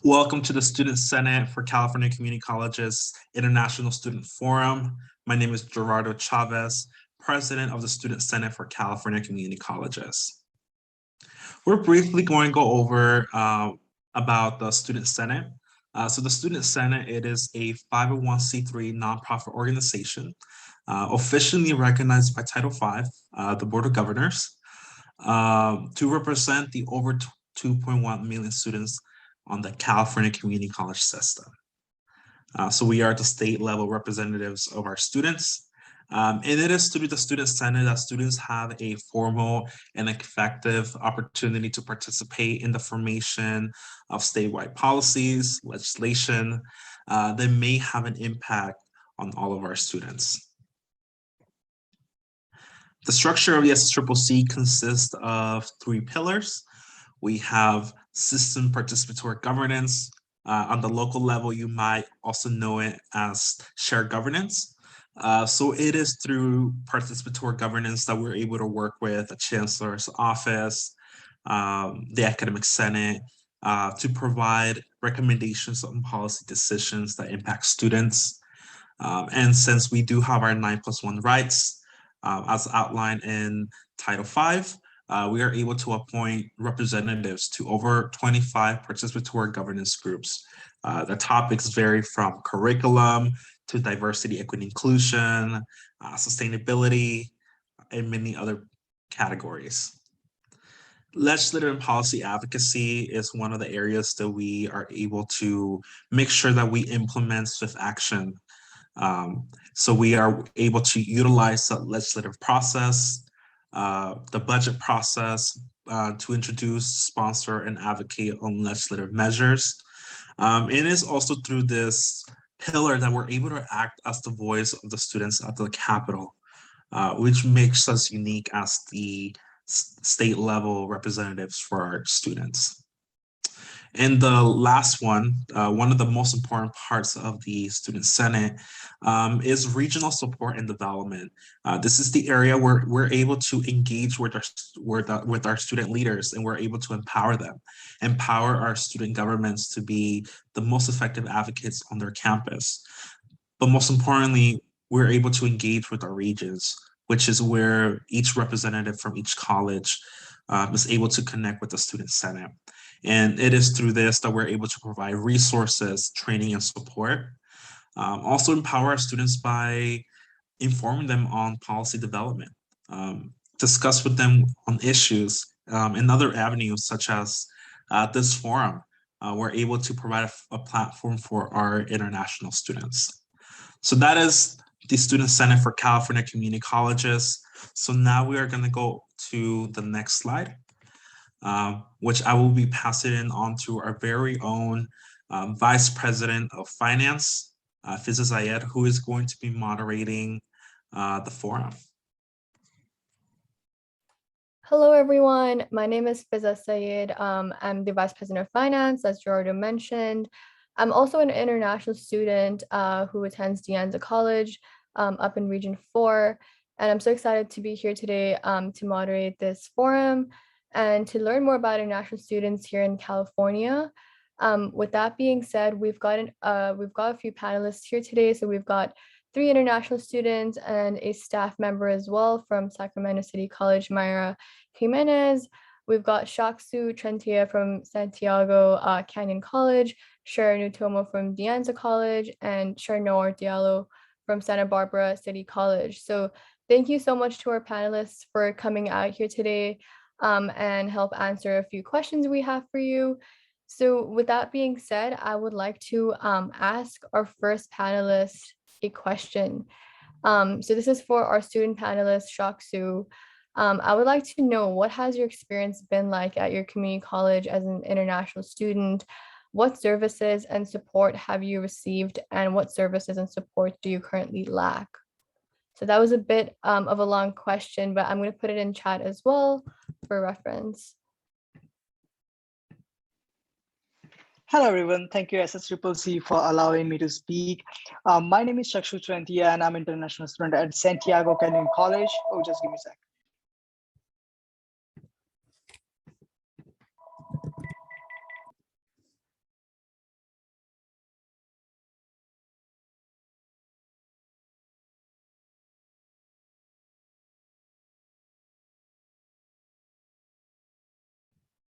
Welcome to the Student Senate for California Community Colleges International Student Forum. My name is Gerardo Chavez, President of the Student Senate for California Community Colleges. We're briefly going to go over about the Student Senate. So the Student Senate, it is a 501c3 nonprofit organization officially recognized by Title V, the Board of Governors, to represent the over 2.1 million students on the California Community College system. So we are the state level representatives of our students. And it is through the Student Senate that students have a formal and effective opportunity to participate in the formation of statewide policies, legislation that may have an impact on all of our students. The structure of the SSCCC consists of 3 pillars. We have system participatory governance. On the local level, you might also know it as shared governance. So it is through participatory governance that we're able to work with the Chancellor's Office, the Academic Senate, to provide recommendations on policy decisions that impact students. And since we do have our 9+1 rights, as outlined in Title V, we are able to appoint representatives to over 25 participatory governance groups. The topics vary from curriculum to diversity, equity, inclusion, sustainability, and many other categories. Legislative and policy advocacy is one of the areas that we are able to make sure that we implement swift action. So we are able to utilize the legislative process, the budget process to introduce, sponsor, and advocate on legislative measures. It is also through this pillar that we're able to act as the voice of the students at the Capitol, which makes us unique as the state level representatives for our students. And the last one of the most important parts of the Student Senate is regional support and development. This is the area where we're able to engage with our student leaders, and we're able to empower them, empower our student governments to be the most effective advocates on their campus. But most importantly, we're able to engage with our regions, which is where each representative from each college is able to connect with the Student Senate. And it is through this that we're able to provide resources, training, and support. Also empower our students by informing them on policy development, discuss with them on issues and other avenues such as this forum. We're able to provide a platform for our international students. So that is the Student Senate for California Community Colleges. So now we are going to go to the next slide, which I will be passing on to our very own Vice President of Finance, Fiza Zayed, who is going to be moderating the forum. Hello, everyone. My name is Fiza Sayed. I'm the Vice President of Finance, as Gerardo mentioned. I'm also an international student who attends De Anza College up in Region 4. And I'm so excited to be here today to moderate this forum and to learn more about international students here in California. With that being said, we've got a few panelists here today. So we've got 3 international students and a staff member as well from Sacramento City College, Mayra Jimenez. We've got Shaksu Trentia from Santiago Canyon College, Sharon Utomo from De Anza College, and Sharnoor Diallo from Santa Barbara City College. So thank you so much to our panelists for coming out here today and help answer a few questions we have for you. So with that being said, I would like to ask our first panelist a question. So this is for our student panelist, Shaksu. I would like to know, what has your experience been like at your community college as an international student? What services and support have you received, and what services and support do you currently lack? So that was a bit of a long question, but I'm going to put it in chat as well for reference. Hello, everyone. Thank you, SSCCC, for allowing me to speak. My name is Chakshu Trentia, and I'm an international student at Santiago Canyon College. Oh, just give me a sec.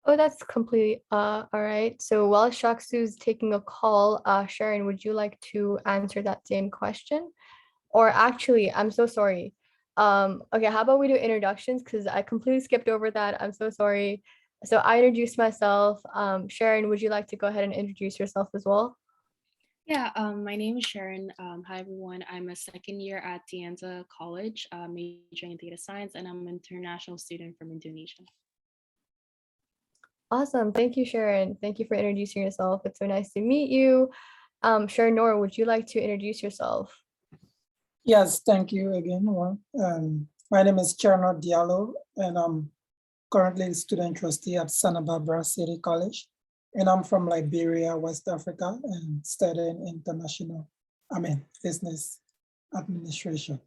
Oh, that's completely all right. So while Shaksu's taking a call, Sharon, would you like to answer that same question? Or actually, I'm so sorry. Okay, how about we do introductions? Because I completely skipped over that. I'm so sorry. So I introduced myself. Sharon, would you like to go ahead and introduce yourself as well? Yeah, my name is Sharon. Hi, everyone. I'm a second year at Dianza College, majoring in data science, and I'm an international student from Indonesia. Awesome. Thank you, Sharon. Thank you for introducing yourself. It's so nice to meet you. Sharon Nora, would you like to introduce yourself? Yes, thank you again. My name is Cherno Diallo, and I'm currently a student trustee at Santa Barbara City College. And I'm from Liberia, West Africa, and studying business administration.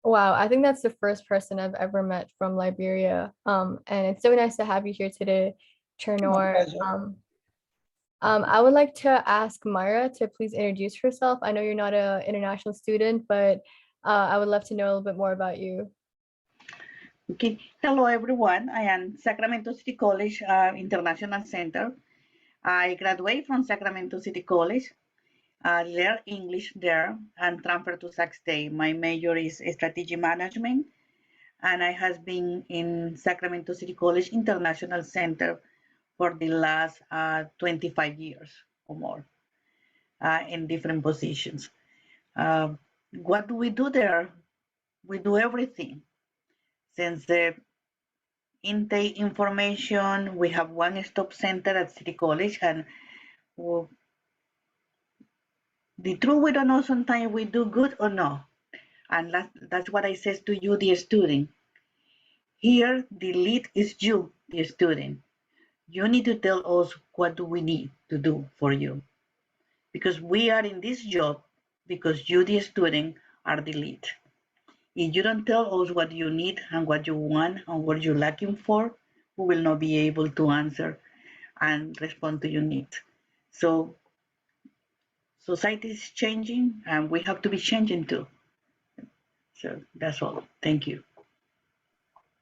Wow, I think that's the first person I've ever met from Liberia. And it's so nice to have you here today, Chernor. pleasure. I would like to ask Myra to please introduce herself. I know you're not an international student, but I would love to know a little bit more about you. Okay. Hello, everyone. I am Sacramento City College International Center. I graduated from Sacramento City College, learned English there, and transferred to Sac State. My major is strategy management, and I have been in Sacramento City College International Center for the last 25 years or more in different positions. What do we do there? We do everything. Since the intake information, we have one-stop center at City College, and the truth, we don't know sometimes we do good or not. And that's what I says to you, dear student. Here, the lead is you, dear student. You need to tell us what do we need to do for you. Because we are in this job because you, dear student, are the lead. If you don't tell us what you need and what you want and what you're looking for, we will not be able to answer and respond to your needs. So society is changing and we have to be changing too. So that's all. Thank you.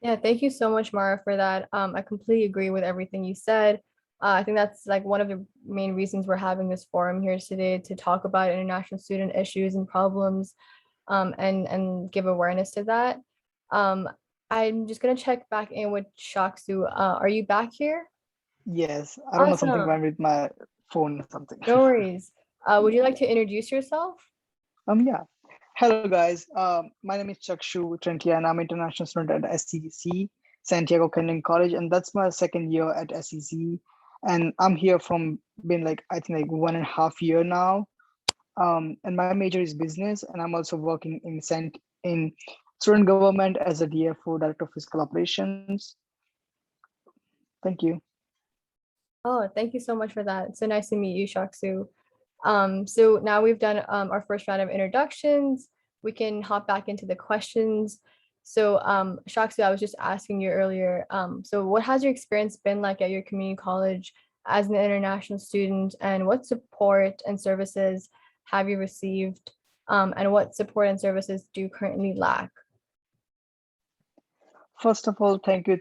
Yeah, thank you so much, Mara, for that. I completely agree with everything you said. I think that's like one of the main reasons we're having this forum here today to talk about international student issues and problems, and give awareness to that. I'm just gonna check back in with Shaksu. Are you back here? Yes, I don't know, something Awesome. went with my phone or something. No worries. Would you like to introduce yourself? Yeah. Hello, guys. My name is Chakshu Trentia, and I'm international student at SCC, Santiago Canyon College, and that's my second year at SCC. And I'm here from been I think 1.5 years now. And my major is business, and I'm also working in student government as a DFO, Director of Fiscal Operations. Thank you. Oh, thank you so much for that. It's so nice to meet you, Shaksu. So now we've done our first round of introductions. We can hop back into the questions. So Shaksu, I was just asking you earlier, so what has your experience been like at your community college as an international student, and what support and services have you received, and what support and services do you currently lack? First of all, thank you,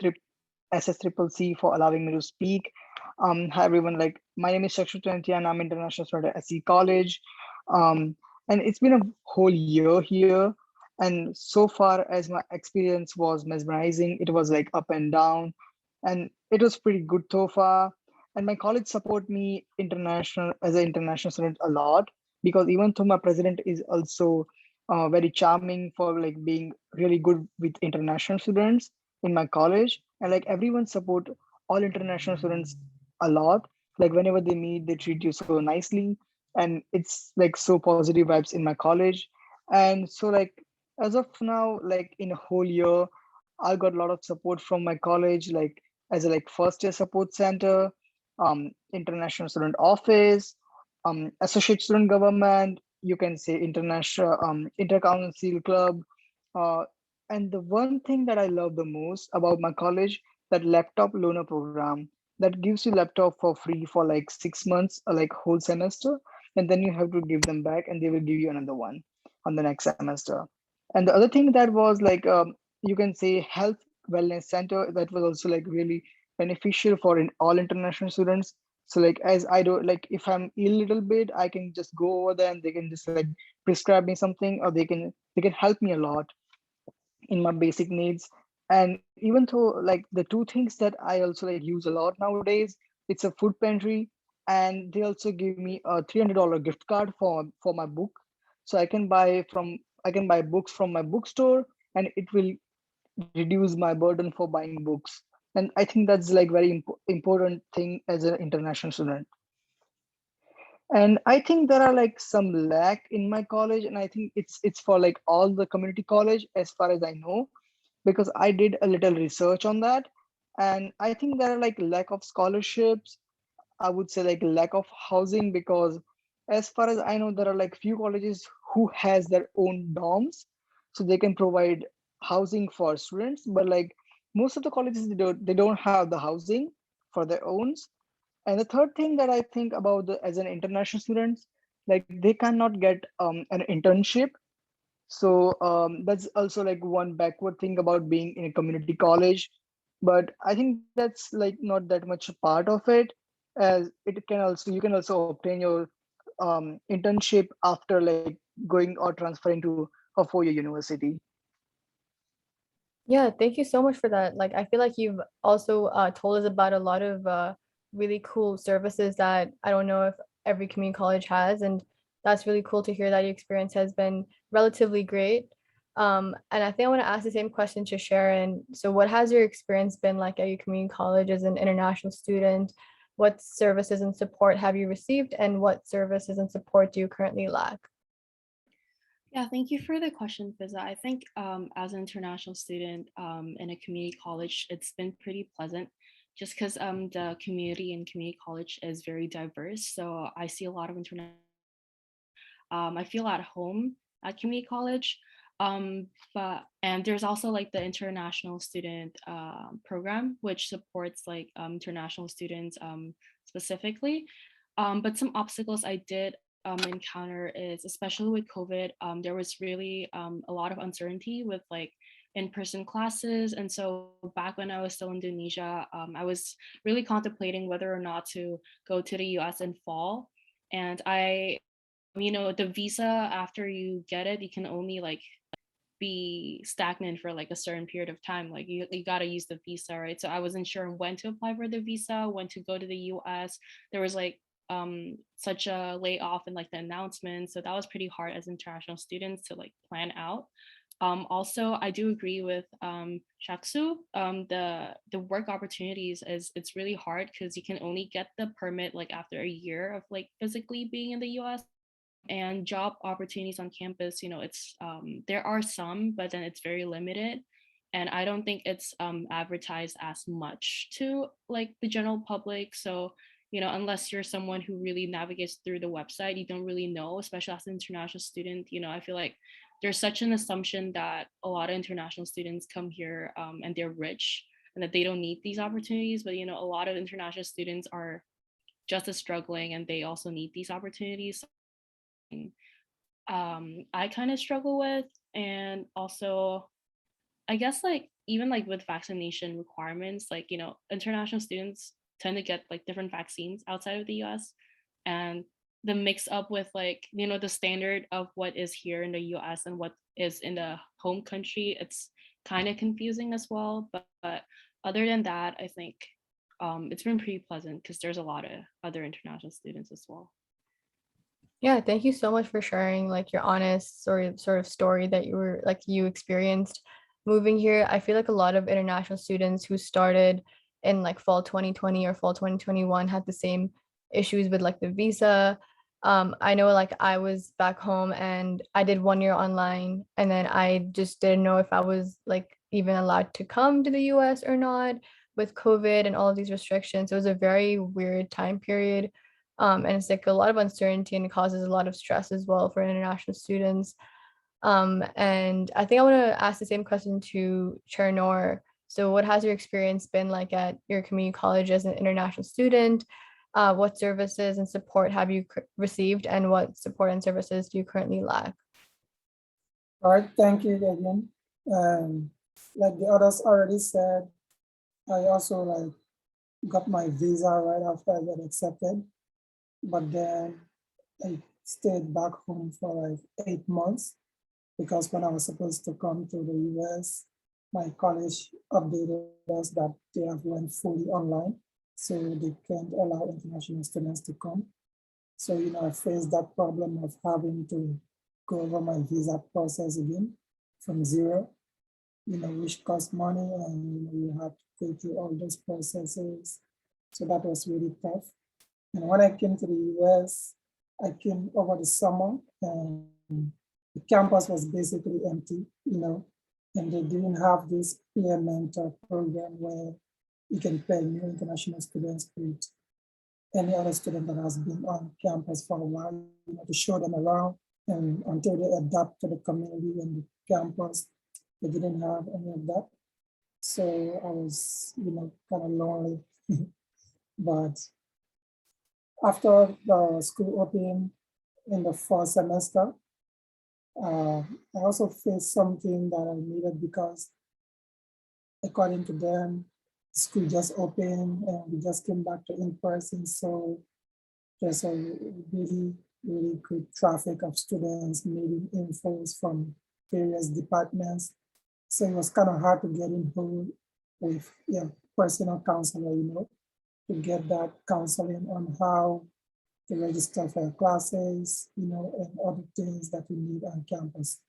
SSCCC, for allowing me to speak. Hi everyone, my name is Chakshu Trentia and I'm international student at SC College. And it's been a whole year here. And so far as my experience was mesmerizing, it was up and down, and it was pretty good so far. And my college support me as an international student a lot, because even though my president is also very charming for being really good with international students in my college, and everyone support all international students a lot. Whenever they meet, they treat you so nicely, and it's so positive vibes in my college. And so as of now, in a whole year, I got a lot of support from my college, as a first year support center, international student office, associate student government, you can say international intercouncil club. And the one thing that I love the most about my college, that laptop loaner program that gives you laptop for free for 6 months or whole semester, and then you have to give them back and they will give you another one on the next semester. And the other thing that was you can say health wellness center that was also like really beneficial for all international students. So like as I do, like if I'm ill a little bit, I can just go over there and they can just like prescribe me something, or they can help me a lot in my basic needs. And even though like the two things that I also like use a lot nowadays, it's a food pantry, and they also give me a $300 gift card for my book. So I can buy books from my bookstore, and it will reduce my burden for buying books. And I think that's like very important thing as an international student. And I think there are like some lack in my college, and I think it's for like all the community college as far as I know, because I did a little research on that. And I think there are like lack of scholarships, I would say like lack of housing, because as far as I know, there are like few colleges who has their own dorms, so they can provide housing for students. But like most of the colleges, they don't have the housing for their owns. And the third thing that I think about as an international students, like they cannot get an internship. So that's also like one backward thing about being in a community college. But I think that's like not that much a part of it, as you can also obtain your internship after like going or transferring to a 4-year university. Yeah, thank you so much for that. Like, I feel like you've also told us about a lot of really cool services that I don't know if every community college has, and that's really cool to hear that your experience has been relatively great. And I think I want to ask the same question to Sharon. So, what has your experience been like at your community college as an international student? What services and support have you received, and what services and support do you currently lack? Yeah, thank you for the question, Fiza. I think as an international student in a community college, it's been pretty pleasant just because the community in community college is very diverse. So I see a lot of international. I feel at home at community college. But and there's also like the international student program, which supports like international students specifically. But some obstacles I did encounter is, especially with COVID, there was really a lot of uncertainty with like in-person classes. And so back when I was still in Indonesia, I was really contemplating whether or not to go to the US in fall. And the visa, after you get it, you can only like be stagnant for like a certain period of time. Like you got to use the visa, right? So I wasn't sure when to apply for the visa, when to go to the US. There was like such a layoff and like the announcement, so that was pretty hard as international students to like plan out. Also, I do agree with Shaksu. The work opportunities it's really hard because you can only get the permit like after a year of like physically being in the US. And job opportunities on campus, it's there are some, but then it's very limited. And I don't think it's advertised as much to like the general public. So unless you're someone who really navigates through the website, you don't really know, especially as an international student. I feel like there's such an assumption that a lot of international students come here and they're rich and that they don't need these opportunities. But a lot of international students are just as struggling and they also need these opportunities. I kind of struggle with. And also, I guess like even like with vaccination requirements, like international students tend to get like different vaccines outside of the US, and the mix up with like the standard of what is here in the US and what is in the home country, it's kind of confusing as well. But other than that, I think it's been pretty pleasant because there's a lot of other international students as well. Yeah, thank you so much for sharing like your honest sort of story that you experienced moving here. I feel like a lot of international students who started in like fall 2020 or fall 2021 had the same issues with like the visa. I know like I was back home and I did 1 year online, and then I just didn't know if I was like even allowed to come to the US or not with COVID and all of these restrictions. It was a very weird time period. And it's like a lot of uncertainty, and it causes a lot of stress as well for international students. And I think I want to ask the same question to Chair. So what has your experience been like at your community college as an international student? What services and support have you received, and what support and services do you currently lack? All right, thank you again. like the others already said, I also like got my visa right after I got accepted, but then I stayed back home for like 8 months because when I was supposed to come to the US, my college updated us that they have went fully online, so they can't allow international students to come. So, I faced that problem of having to go over my visa process again from zero, which cost money and you have to go through all those processes. So that was really tough. And when I came to the US, I came over the summer and the campus was basically empty, and they didn't have this peer mentor program where you can pair new international students with any other student that has been on campus for a while, to show them around and until they adapt to the community and the campus, they didn't have any of that. So I was, kind of lonely. But after the school opened in the fall semester, I also faced something that I needed because according to them, school just opened and we just came back to in-person. So there's a really, really good traffic of students needing infos from various departments. So it was kind of hard to get in hold with personal counselor, to get that counseling on how to register for classes, and other things that we need on campus.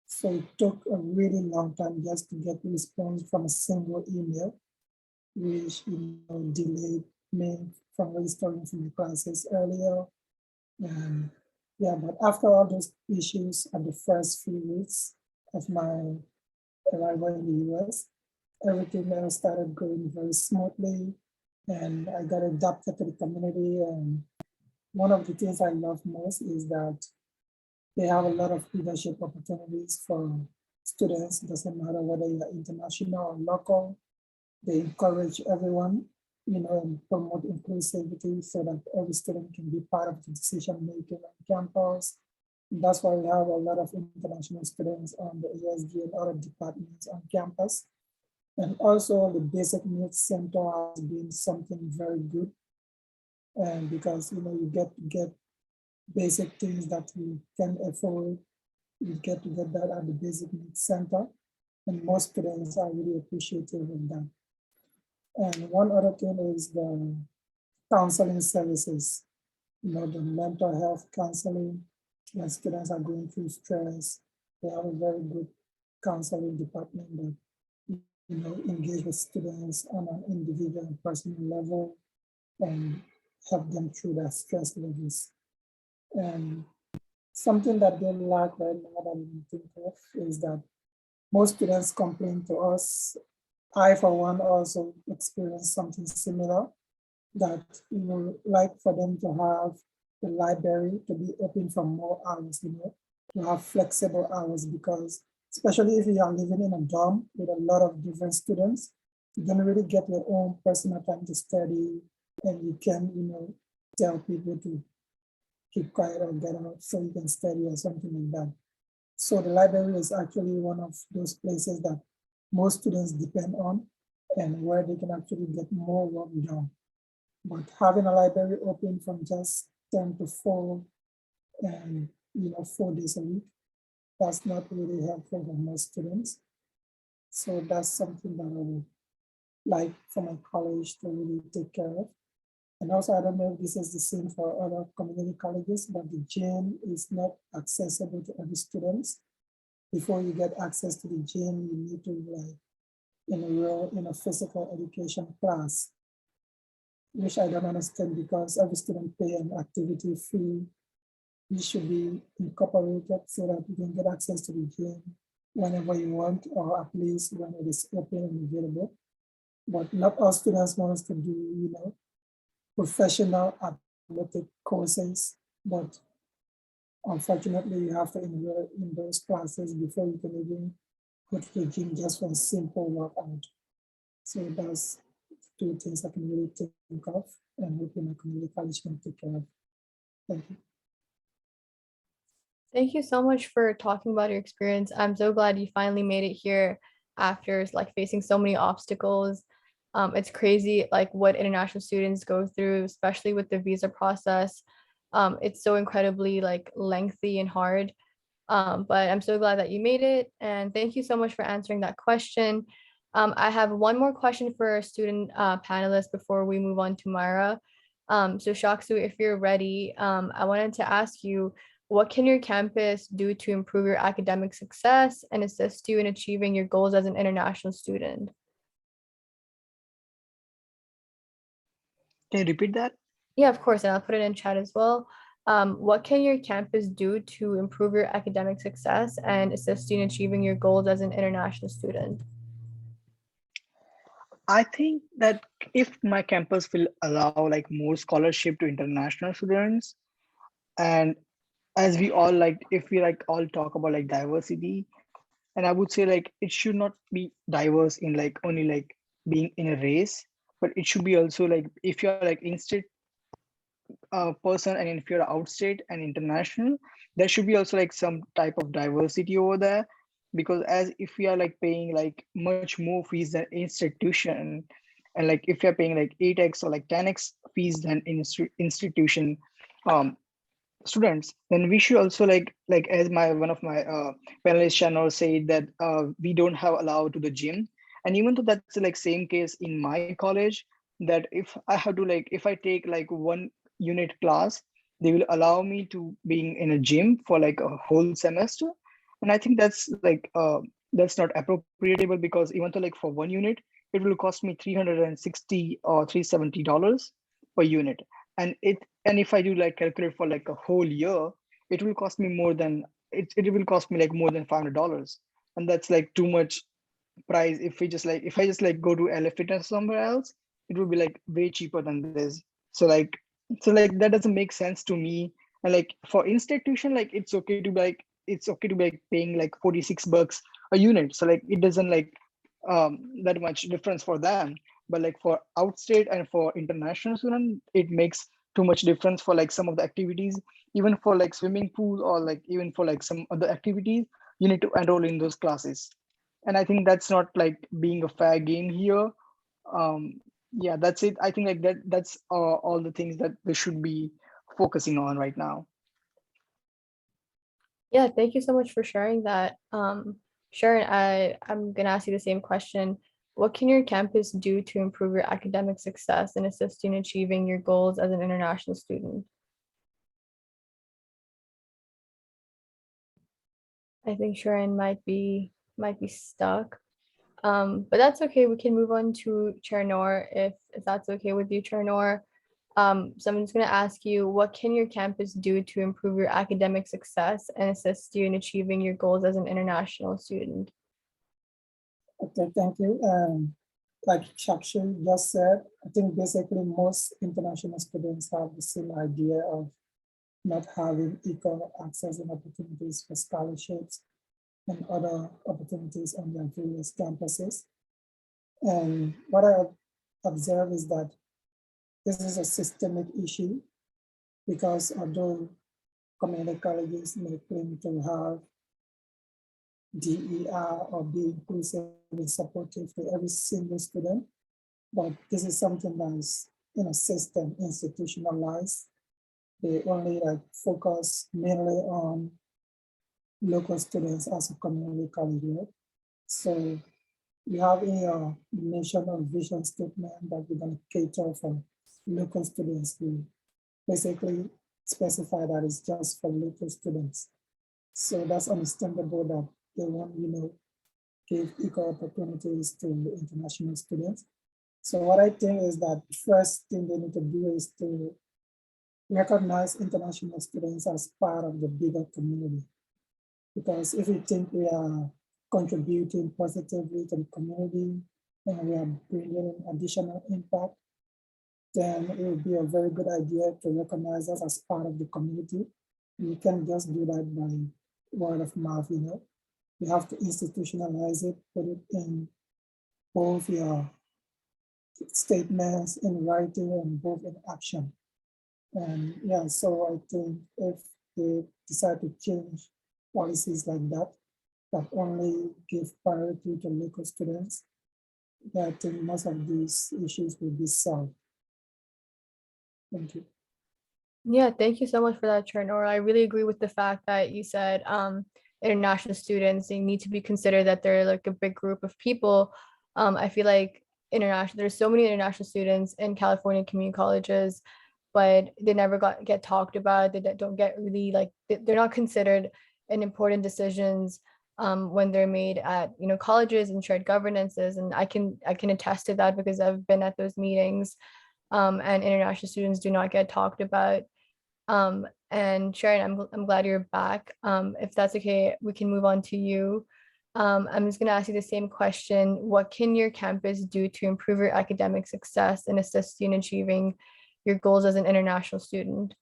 So it took a really long time just to get a response from a single email, which delayed me from registering for the classes earlier. And but after all those issues at the first few weeks of my arrival in the US, everything else started going very smoothly and I got adapted to the community. And one of the things I love most is that they have a lot of leadership opportunities for students. It doesn't matter whether you're international or local. They encourage everyone, and promote inclusivity so that every student can be part of the decision making on campus. And that's why we have a lot of international students on the ESD and other departments on campus. And also the Basic Needs Center has been something very good. And because, you get basic things that we can afford, you get to get that at the Basic Needs Center. And most students are really appreciative of that. And one other thing is the counseling services, the mental health counseling. When students are going through stress, they have a very good counseling department that engage with students on an individual and personal level and help them through their stress levels. And something that they lack right now that we think of is that most students complain to us. I, for one, also experienced something similar, that like for them to have the library to be open for more hours, to have flexible hours, because especially if you are living in a dorm with a lot of different students, you don't really get your own personal time to study, and you can, tell people to keep quiet or get out so you can study or something like that. So the library is actually one of those places that most students depend on and where they can actually get more work done. But having a library open from just 10 to 4 and 4 days a week, that's not really helpful for most students. So that's something that I would like for my college to really take care of. And also, I don't know if this is the same for other community colleges, but the gym is not accessible to every student. Before you get access to the gym, you need to enroll in a physical education class, which I don't understand because every student pay an activity fee. It should be incorporated so that you can get access to the gym whenever you want, or at least when it is open and available. But not all students want to do, professional athletic courses, but unfortunately you have to enroll in those classes before you can even go to the gym just for a simple workout. So that's 2 things I can really think of and hopefully my community college can take care of. Thank you. Thank you so much for talking about your experience. I'm so glad you finally made it here. after like facing so many obstacles. It's crazy like what international students go through, especially with the visa process. It's so incredibly like lengthy and hard. But I'm so glad that you made it. And thank you so much for answering that question. I have one more question for our student panelists before we move on to Myra. So Shaksu, if you're ready, I wanted to ask you, what can your campus do to improve your academic success and assist you in achieving your goals as an international student? Can you repeat that? Yeah, of course, and I'll put it in chat as well. What can your campus do to improve your academic success and assist you in achieving your goals as an international student? I think that if my campus will allow like more scholarship to international students, and as we all like, if we like all talk about like diversity, and I would say like it should not be diverse in like only like being in a race, but it should be also like if you're like in-state person and if you're outstate and international, there should be also like some type of diversity over there, because as if we are like paying like much more fees than institution, and like if you're paying like 8x or like 10x fees than institution students, then we should also like as my one of my panelists channel said that we don't have allowed to the gym. And even though that's like same case in my college, that if I have to like if I take like one unit class, they will allow me to being in a gym for like a whole semester. And I think that's not appropriable, because even though like for one unit it will cost me 360 or $370 per unit. And if I do like calculate for like a whole year, it will cost me more than it will cost me like more than $500. And that's like too much price. If I just like go to LA Fitness somewhere else, it would be like way cheaper than this. So like that doesn't make sense to me. And like for institution, like it's okay to be like paying like $46 a unit. So like it doesn't like that much difference for them. But like for outstate and for international student, it makes too much difference for like some of the activities. Even for like swimming pool or like even for like some other activities, you need to enroll in those classes. And I think that's not like being a fair game here. Yeah, that's it. I think like that's all the things that they should be focusing on right now. Yeah, thank you so much for sharing that. Sharon, I'm gonna ask you the same question. What can your campus do to improve your academic success and assist you in achieving your goals as an international student? I think Sharon might be stuck. But that's okay. We can move on to Chair Noor if that's okay with you, Chair Noor. So I'm just going to ask you, what can your campus do to improve your academic success and assist you in achieving your goals as an international student? Okay, thank you. Like Shakshi just said, I think basically most international students have the same idea of not having equal access and opportunities for scholarships and other opportunities on their various campuses. And what I observe is that this is a systemic issue, because although community colleges may claim to have DER or be inclusive and supportive to every single student, but this is something that is in a system institutionalized. They only like focus mainly on local students as a community college. Right? So we have in your national vision statement that we're going to cater for local students. We basically specify that it's just for local students. So that's understandable that they want, give equal opportunities to international students. So what I think is that the first thing they need to do is to recognize international students as part of the bigger community. Because if we think we are contributing positively to the community and we are bringing additional impact, then it would be a very good idea to recognize us as part of the community. And you can't just do that by word of mouth, You have to institutionalize it, put it in both your statements in writing and both in action. And yeah, so I think if they decide to change policies like that, that only give priority to local students, that I think most of these issues will be solved. Thank you. Yeah, thank you so much for that, Charnora. I really agree with the fact that you said international students, they need to be considered that they're like a big group of people. I feel like there's so many international students in California community colleges, but they never get talked about. They don't get really like they're not considered in important decisions when they're made at colleges and shared governances. And I can attest to that because I've been at those meetings, and international students do not get talked about. And Sharon, I'm glad you're back. If that's okay, we can move on to you. I'm just going to ask you the same question. What can your campus do to improve your academic success and assist you in achieving your goals as an international student?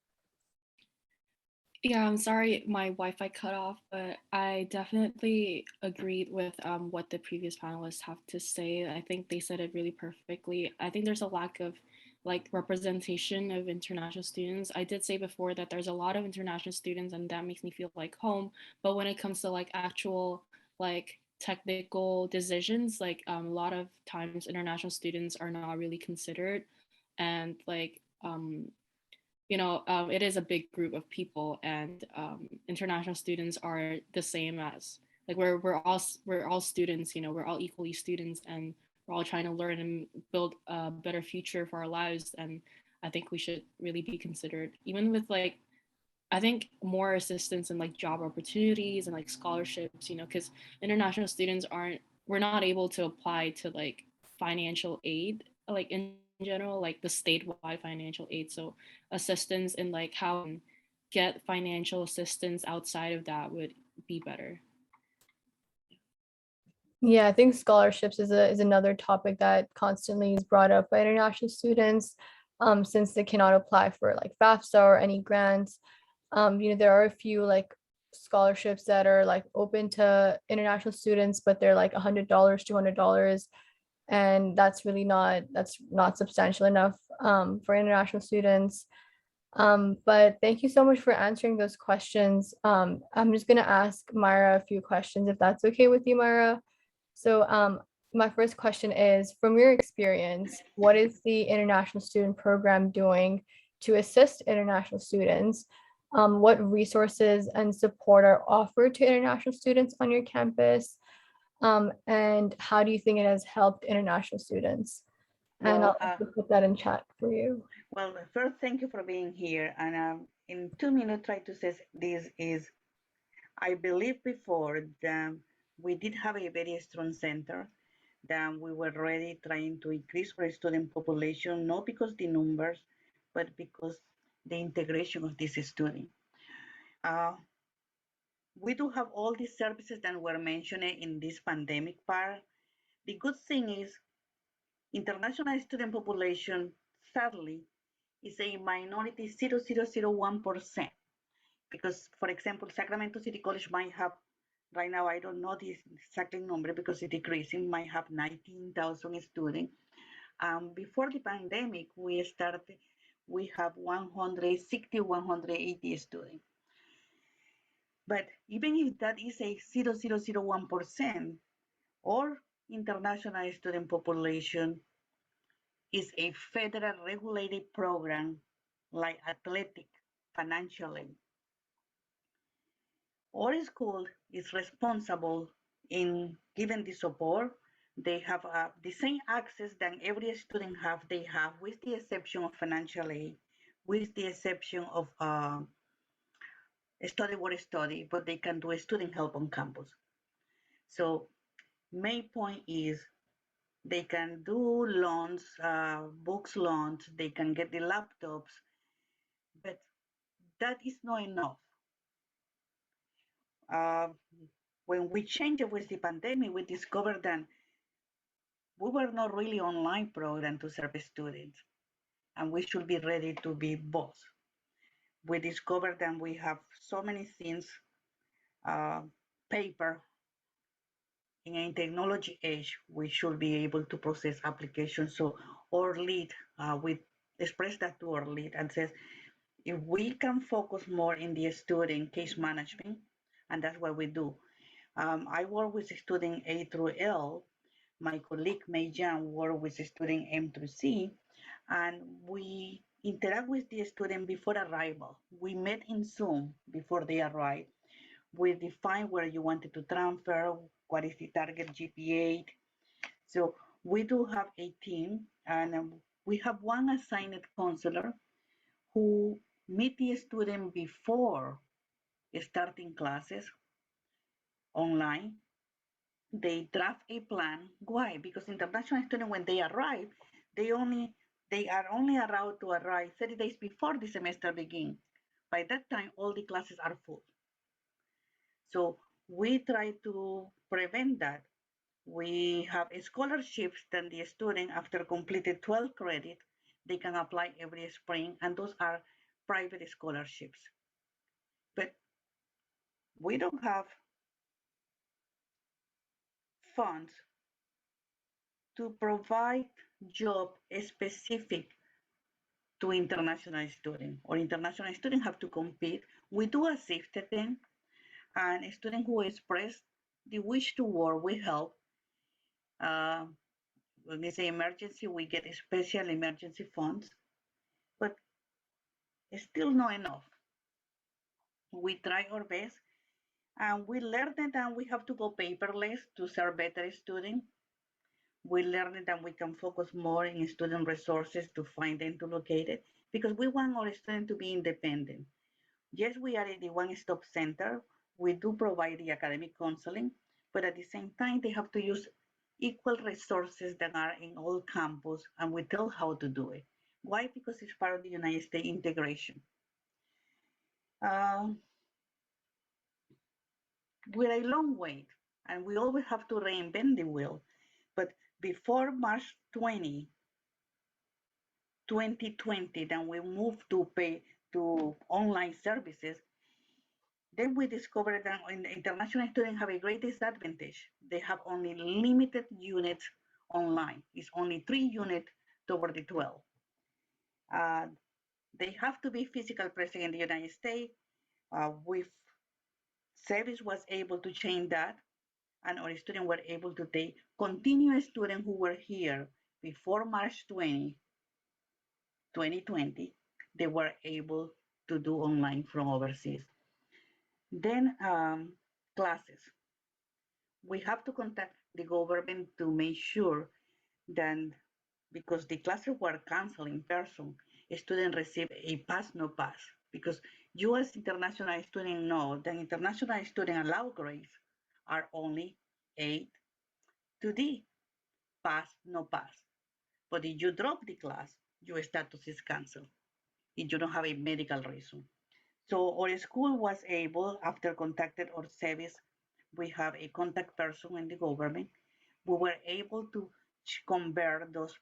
Yeah, I'm sorry my Wi-Fi cut off, but I definitely agreed with what the previous panelists have to say. I think they said it really perfectly. I think there's a lack of like representation of international students. I did say before that there's a lot of international students and that makes me feel like home. But when it comes to like actual like technical decisions, like a lot of times international students are not really considered. And like it is a big group of people, and international students are the same as like we're all students. We're all equally students, and we're all trying to learn and build a better future for our lives. And I think we should really be considered, even with like I think more assistance and like job opportunities and like scholarships. Because international students we're not able to apply to like financial aid like in general, like the statewide financial aid. So assistance in like how to get financial assistance outside of that would be better. Yeah, I think scholarships is another topic that constantly is brought up by international students, since they cannot apply for like FAFSA or any grants. There are a few like scholarships that are like open to international students, but they're like $100, $200, and that's not substantial enough for international students. But thank you so much for answering those questions. I'm just gonna ask Myra a few questions if that's okay with you, Myra. So my first question is, from your experience, what is the international student program doing to assist international students? What resources and support are offered to international students on your campus? And how do you think it has helped international students? And Well, I'll also put that in chat for you. well, first, thank you for being here. And in 2 minutes, try to say this is, I believe before that we did have a very strong center, that we were ready trying to increase our student population, not because the numbers, but because the integration of this student. We do have all these services that were mentioned in this pandemic part. The good thing is international student population, sadly, is a minority 0.001%. Because, for example, Sacramento City College might have, right now, I don't know the exact number because it's decreasing, might have 19,000 students. Before the pandemic, we have 160, 180 students. But even if that is a 0.001%, our international student population is a federal regulated program like athletic, financial aid. Our school is responsible in giving the support. They have the same access that every student they have, with the exception of financial aid, with the exception of study work study, but they can do student help on campus. So main point is they can do loans, books loans, they can get the laptops, but that is not enough. Uh, when we changed it with the pandemic, we discovered that we were not really online program to serve students, and we should be ready to be both. We discovered that we have so many things, paper. In a technology age, we should be able to process applications. So our lead, we express that to our lead and says, if we can focus more in the student case management, and that's what we do. I work with student A through L. My colleague Mei Jian work with student M through C, and we interact with the student before arrival. We met in Zoom before they arrive. We define where you wanted to transfer, what is the target GPA. So we do have a team, and we have one assigned counselor who meet the student before starting classes online. They draft a plan. Why? Because international students, when they arrive, they are only allowed to arrive 30 days before the semester begins. By that time, all the classes are full. So we try to prevent that. We have scholarships that the student, after completed 12 credit, they can apply every spring, and those are private scholarships. But we don't have funds to provide job specific to international students, or international students have to compete. We do assist them, and a student who express the wish to work, we help. When it's an emergency, we get special emergency funds, but it's still not enough. We try our best, and we learn that we have to go paperless to serve better students. We learn that we can focus more in student resources to find them to locate it, because we want our students to be independent. Yes, we are in the one-stop center. We do provide the academic counseling, but at the same time, they have to use equal resources that are in all campus, and we tell how to do it. Why? Because it's part of the United States integration. We're a long way, and we always have to reinvent the wheel. But before March 2020, then we moved to pay to online services. Then we discovered that international students have a great disadvantage. They have only limited units online. It's only 3 units toward the 12. They have to be physical present in the United States. With service was able to change that, and our students were able to take continuous students who were here before March 2020. They were able to do online from overseas. Then classes. We have to contact the government to make sure that, because the classes were canceled in person, students receive a pass, no pass. Because you as international student know that international student allowed grades are only 8 to D, pass, no pass. But if you drop the class, your status is canceled if you don't have a medical reason. So our school was able, after contacted our service, we have a contact person in the government. We were able to convert those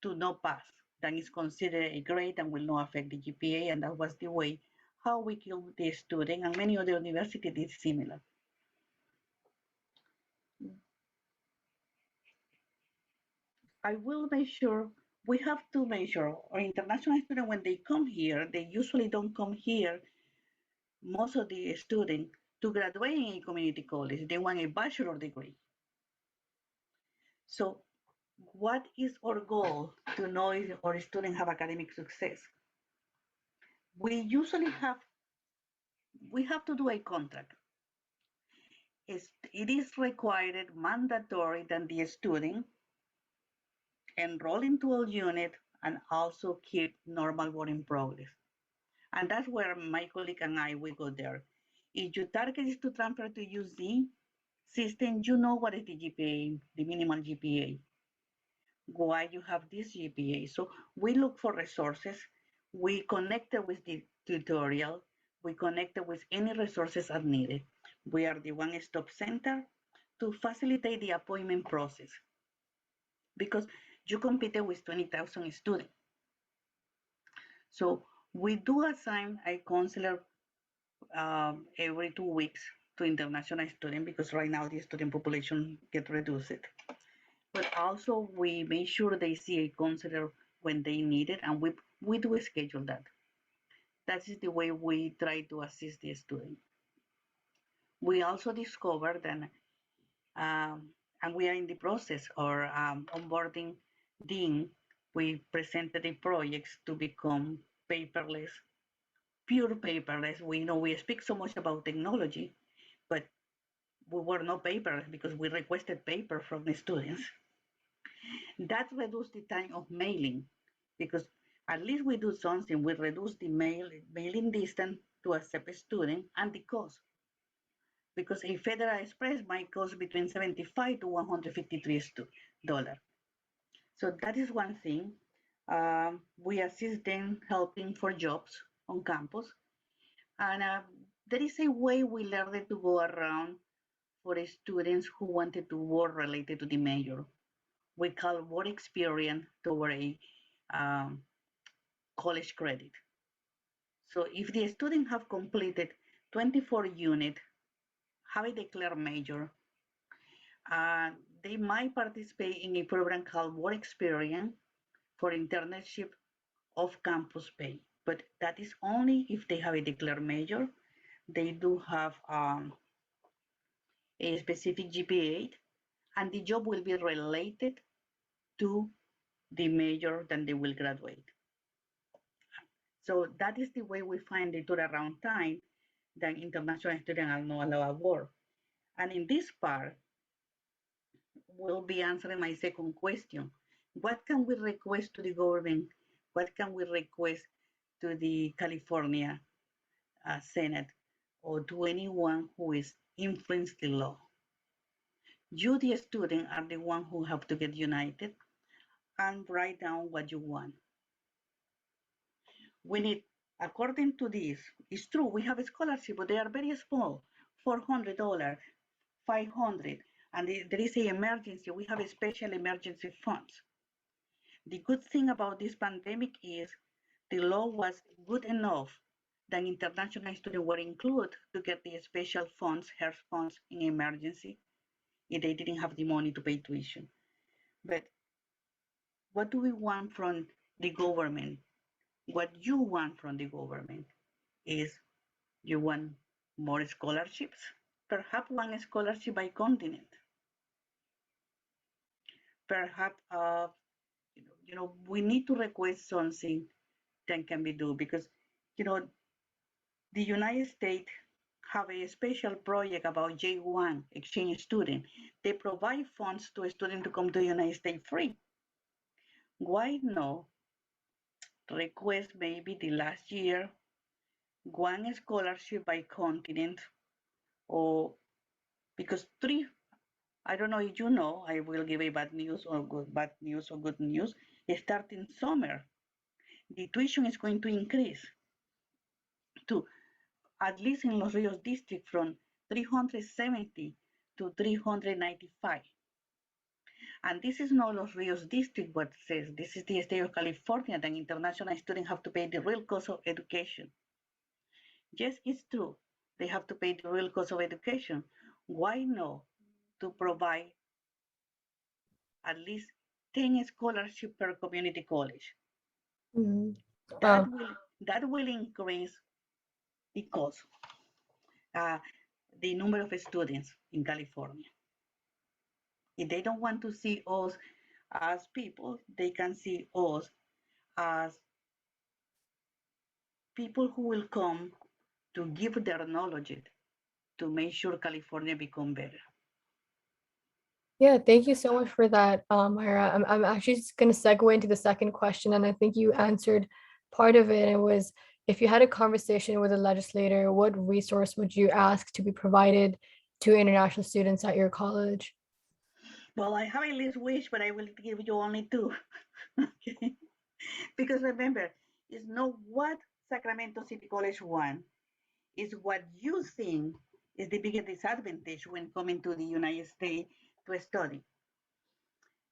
to no pass. That is considered a grade and will not affect the GPA, and that was the way how we killed the student, and many other universities did similar. I will make sure, we have to make sure our international students, when they come here, they usually don't come here, most of the students, to graduate in a community college. They want a bachelor degree. So what is our goal to know if our students have academic success? We usually have to do a contract. It is required, mandatory, that the student enroll into a unit and also keep normal work in progress. And that's where my colleague and I will go there. If your target is to transfer to UZ system, you know what is the GPA, the minimum GPA. Why you have this GPA. So we look for resources. We connected with the tutorial. We connected with any resources as needed. We are the one-stop center to facilitate the appointment process, because you competed with 20,000 students. So we do assign a counselor every 2 weeks to international students, because right now the student population get reduced. But also we make sure they see a counselor when they need it, and we do schedule that. That is the way we try to assist the student. We also discovered that, and we are in the process of onboarding Dean. We presented the projects to become paperless, pure paperless. We know we speak so much about technology, but we were not paperless because we requested paper from the students. That reduced the time of mailing because at least we do something. We reduce the mailing distance to accept a student and the cost. Because a Federal Express might cost between $75 to $153. So that is one thing. We assist them helping for jobs on campus. And there is a way we learned to go around for students who wanted to work related to the major. We call work experience toward a college credit. So if the student have completed 24 units, have a declared major, they might participate in a program called Work Experience for internship off-campus pay. But that is only if they have a declared major. They do have a specific GPA, and the job will be related to the major that they will graduate. So that is the way we find the turnaround time that international students are not allowed to work. And in this part, we'll be answering my second question. What can we request to the government? What can we request to the California Senate or to anyone who is influenced the law? You, the student, are the one who have to get united and write down what you want. We need, according to this, it's true, we have a scholarship, but they are very small, $400, $500, and there is an emergency. We have a special emergency funds. The good thing about this pandemic is the law was good enough that international students were included to get the special funds, health funds in emergency, if they didn't have the money to pay tuition. But what do we want from the government? What you want from the government is you want more scholarships, perhaps one scholarship by continent. Perhaps we need to request something that can be done because the United States have a special project about J1 exchange student. They provide funds to a student to come to the United States free. Why not request maybe the last year one scholarship by continent, or because I don't know if you know, I will give a bad news or good news. Starting summer, the tuition is going to increase to, at least in Los Rios district, from 370 to 395. And this is not Los Rios district what says, this is the state of California, that international students have to pay the real cost of education. Yes, it's true, they have to pay the real cost of education. Why not to provide at least 10 scholarships per community college? Mhm. That will increase the cost, the number of students in California. If they don't want to see us as people, they can see us as people who will come to give their knowledge to make sure California become better. Yeah, thank you so much for that, Myra. I'm actually just going to segue into the second question, and I think you answered part of it. It was, if you had a conversation with a legislator, what resource would you ask to be provided to international students at your college? Well, I have a list wish, but I will give you only two. Okay? Because remember, it's not what Sacramento City College wants, it's what you think is the biggest disadvantage when coming to the United States to study.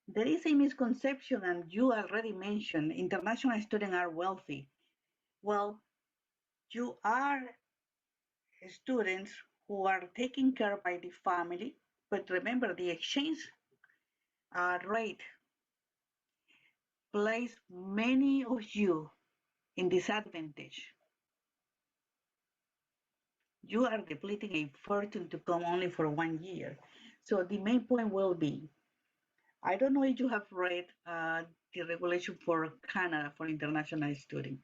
There is a misconception, and you already mentioned, international students are wealthy. Well, you are students who are taken care by the family, but remember the exchange rate place many of you in disadvantage. You are depleting a fortune to come only for 1 year. So the main point will be, I don't know if you have read the regulation for Canada for international students.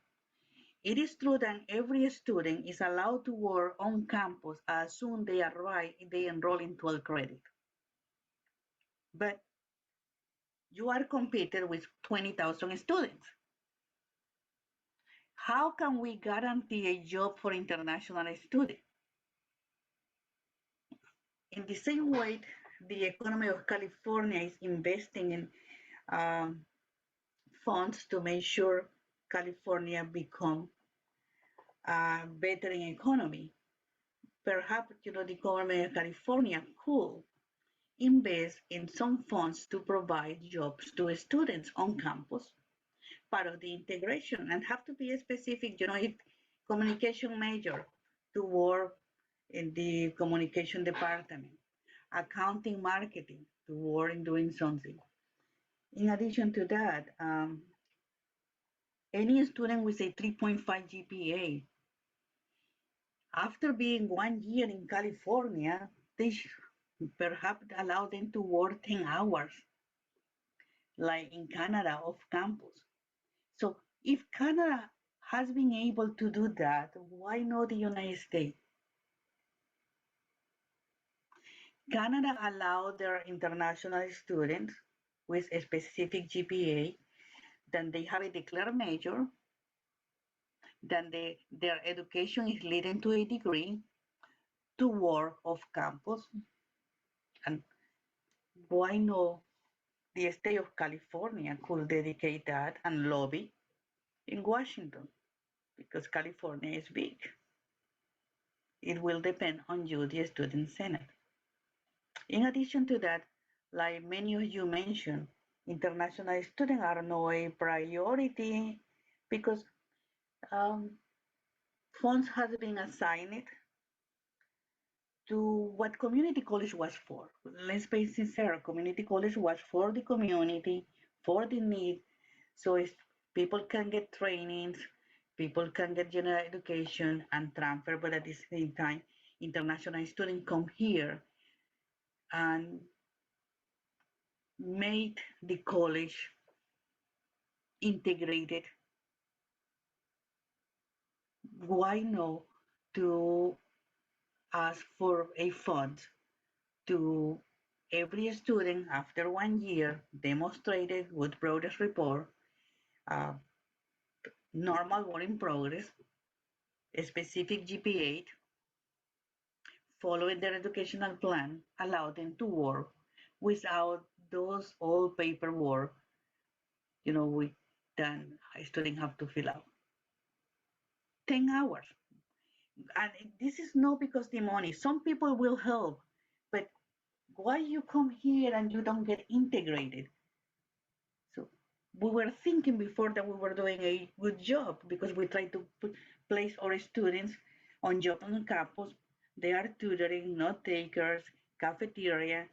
It is true that every student is allowed to work on campus as soon they arrive, they enroll in 12 credit. But you are competing with 20,000 students. How can we guarantee a job for international students? In the same way, the economy of California is investing in funds to make sure California become a better economy. Perhaps, the government of California could invest in some funds to provide jobs to students on campus, part of the integration, and have to be specific, if communication major to work in the communication department, accounting, marketing to work in doing something. In addition to that, any student with a 3.5 GPA, after being 1 year in California, they perhaps allow them to work 10 hours, like in Canada off campus. So if Canada has been able to do that, why not the United States? Canada allowed their international students with a specific GPA, then they have a declared major, then their education is leading to a degree to work off campus. And why not the state of California could dedicate that and lobby in Washington, because California is big. It will depend on you, the student senate. In addition to that, like many of you mentioned, international students are not a priority because funds have been assigned to what community college was for. Let's be sincere, community college was for the community, for the need, so people can get trainings, people can get general education and transfer, but at the same time, international students come here and made the college integrated. Why not to ask for a fund to every student after 1 year demonstrated with progress report, normal work in progress, a specific GPA, following their educational plan, allow them to work without those old paperwork, then a student have to fill out. 10 hours. And this is not because the money. Some people will help, but why you come here and you don't get integrated? So we were thinking before that we were doing a good job because we try to place our students on job on campus. They are tutoring, note takers, cafeteria,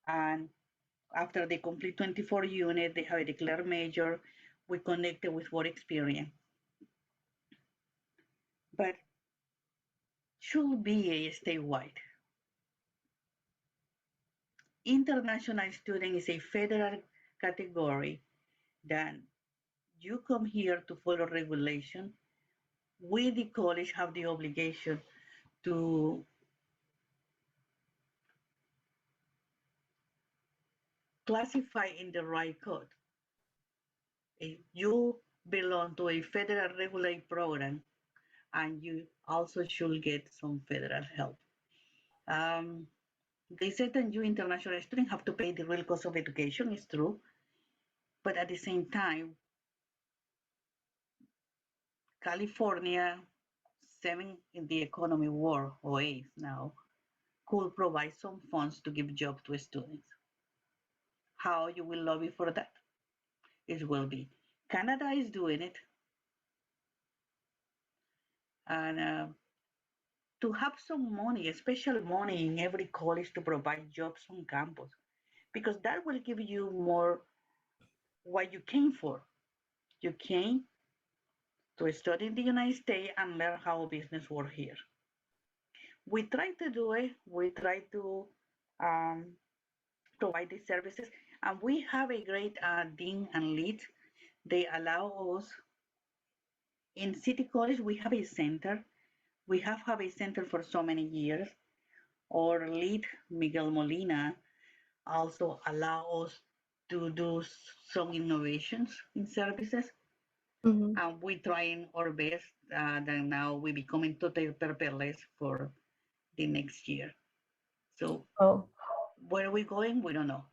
and after they complete 24 units, they have a declared major. We connected with work experience. But should be a statewide. International student is a federal category. Then you come here to follow regulation. We, the college, have the obligation to classify in the right code. If you belong to a federal regulated program, and you also should get some federal help. They said that you international students have to pay the real cost of education, it's true. But at the same time, California, 7 in the economy war, or 8 now, could provide some funds to give jobs to students. How you will lobby for that? It will be. Canada is doing it. And to have some money, special money in every college to provide jobs on campus, because that will give you more what you came for. You came to study in the United States and learn how business works here. we try to do it. We try to provide these services, and we have a great dean and lead. They allow us in City College. We have a center. We have had a center for so many years. Our lead, Miguel Molina, also allow us to do some innovations in services. Mhm. And we trying our best that now we becoming totally paperless for the next year. So Oh, where are we going? We don't know.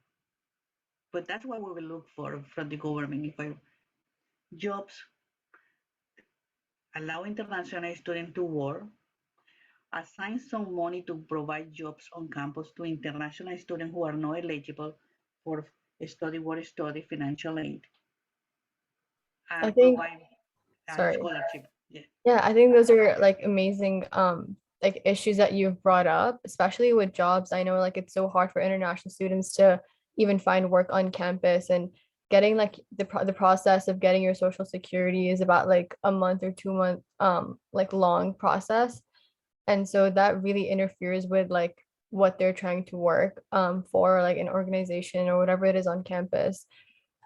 But that's what we will look for from the government. If I jobs allow international students to work, assign some money to provide jobs on campus to international students who are not eligible for study work study financial aid, I and think, provide a sorry. scholarship. Yeah. Yeah, I think those are like amazing like issues that you've brought up, especially with jobs. I know like it's so hard for international students to even find work on campus, and getting like the process of getting your social security is about like a month or 2 month like long process. And so that really interferes with like what they're trying to work for like an organization or whatever it is on campus.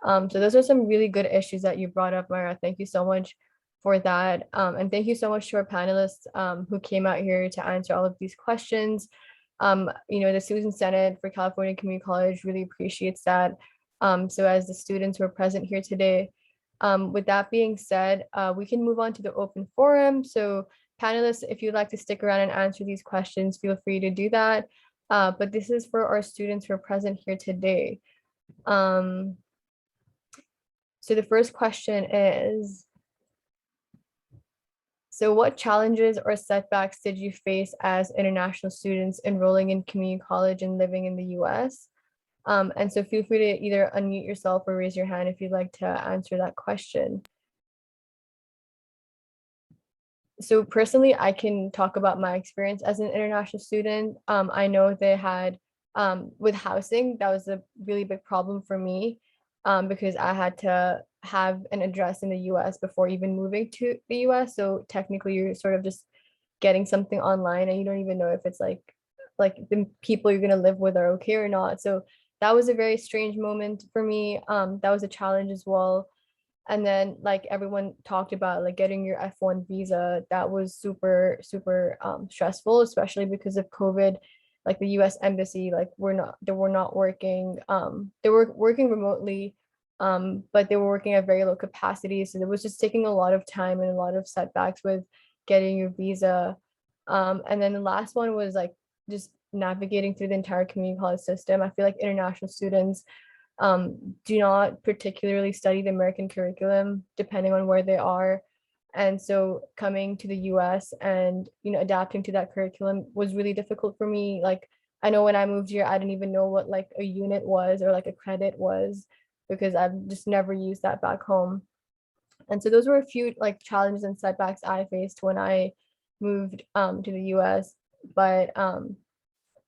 So those are some really good issues that you brought up, Myra. Thank you so much for that. And thank you so much to our panelists who came out here to answer all of these questions. The Susan Senate for California Community College really appreciates that. So as the students who are present here today, with that being said, we can move on to the open forum. So panelists, if you'd like to stick around and answer these questions, feel free to do that. But this is for our students who are present here today. So the first question is, so what challenges or setbacks did you face as international students enrolling in community college and living in the US? And so feel free to either unmute yourself or raise your hand if you'd like to answer that question. So personally, I can talk about my experience as an international student. I know they had, with housing, that was a really big problem for me because I had to have an address in the US before even moving to the US. So technically, you're sort of just getting something online and you don't even know if it's like the people you're going to live with are okay or not. So that was a very strange moment for me. That was a challenge as well. And then like everyone talked about like getting your F1 visa, that was super super stressful, especially because of COVID. Like the US embassy, like they were not working, they were working remotely, but they were working at very low capacity, so it was just taking a lot of time and a lot of setbacks with getting your visa. And then the last one was like just navigating through the entire community college system. I feel like international students do not particularly study the American curriculum depending on where they are. And so coming to the US and, adapting to that curriculum was really difficult for me. Like, I know when I moved here, I didn't even know what like a unit was or like a credit was because I've just never used that back home. And so those were a few like challenges and setbacks I faced when I moved to the US. But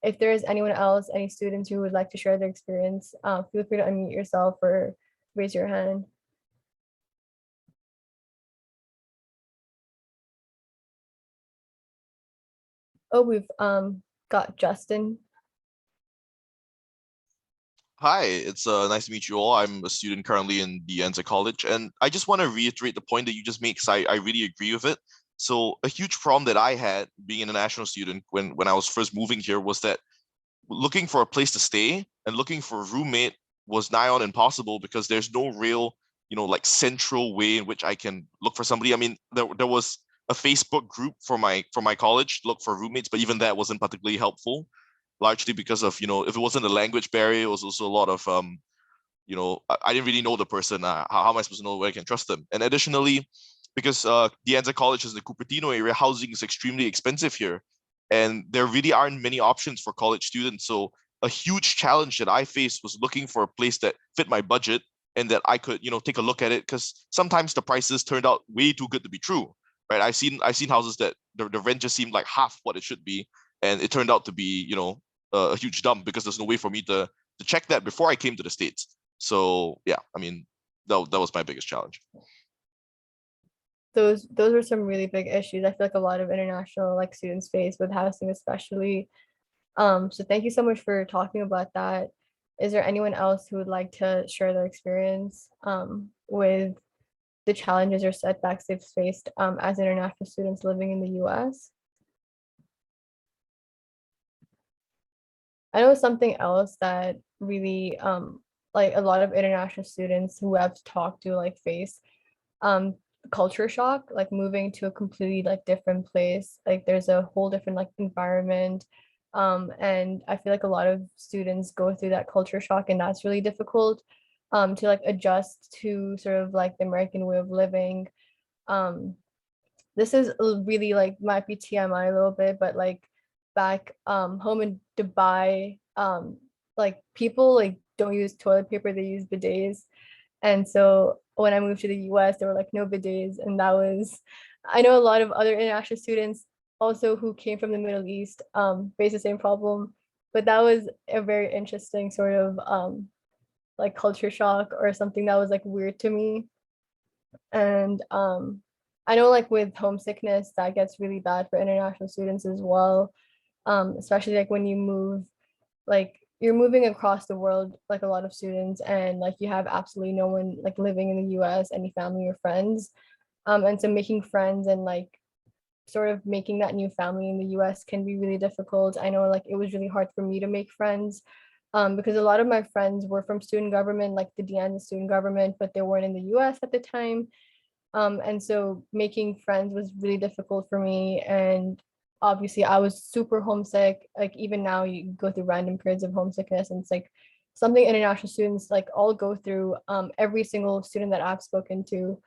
if there is anyone else, any students who would like to share their experience, feel free to unmute yourself or raise your hand. Oh, we've got Justin. Hi, it's nice to meet you all. I'm a student currently in De Anza College, and I just want to reiterate the point that you just made because I really agree with it. So a huge problem that I had being an international student when I was first moving here was that looking for a place to stay and looking for a roommate was nigh on impossible because there's no real, like central way in which I can look for somebody. I mean, there was a Facebook group for my college to look for roommates, but even that wasn't particularly helpful, largely because of, if it wasn't a language barrier, it was also a lot of I didn't really know the person. How am I supposed to know where I can trust them? And additionally, because De Anza College is in the Cupertino area, housing is extremely expensive here, and there really aren't many options for college students. So a huge challenge that I faced was looking for a place that fit my budget and that I could, take a look at it, because sometimes the prices turned out way too good to be true, right? I've seen houses that the rent just seemed like half what it should be, and it turned out to be, a huge dump because there's no way for me to check that before I came to the States. So yeah, I mean, that was my biggest challenge. those were some really big issues I feel like a lot of international like students face with housing especially. So thank you so much for talking about that. Is there anyone else who would like to share their experience with the challenges or setbacks they've faced as international students living in the US? I know something else that really like a lot of international students who I've talked to like face um culture shock, like moving to a completely like different place. Like there's a whole different like environment. And I feel like a lot of students go through that culture shock, and that's really difficult to like adjust to sort of like the American way of living. Um, this is really like might be TMI a little bit, but like back home in Dubai, like people like don't use toilet paper, they use bidets. And so when I moved to the US, there were like no bidets. And that was, I know a lot of other international students also who came from the Middle East face the same problem. But that was a very interesting sort of like culture shock or something that was like weird to me. And I know like with homesickness, that gets really bad for international students as well. Especially like when you move, like you're moving across the world, like a lot of students, and like you have absolutely no one like living in the US, any family or friends. And so making friends and like sort of making that new family in the US can be really difficult. I know like it was really hard for me to make friends because a lot of my friends were from student government, like the De Anza student government, but they weren't in the US at the time. And so making friends was really difficult for me. And obviously I was super homesick. Like even now you go through random periods of homesickness, and it's like something international students like all go through. Every single student that I've spoken to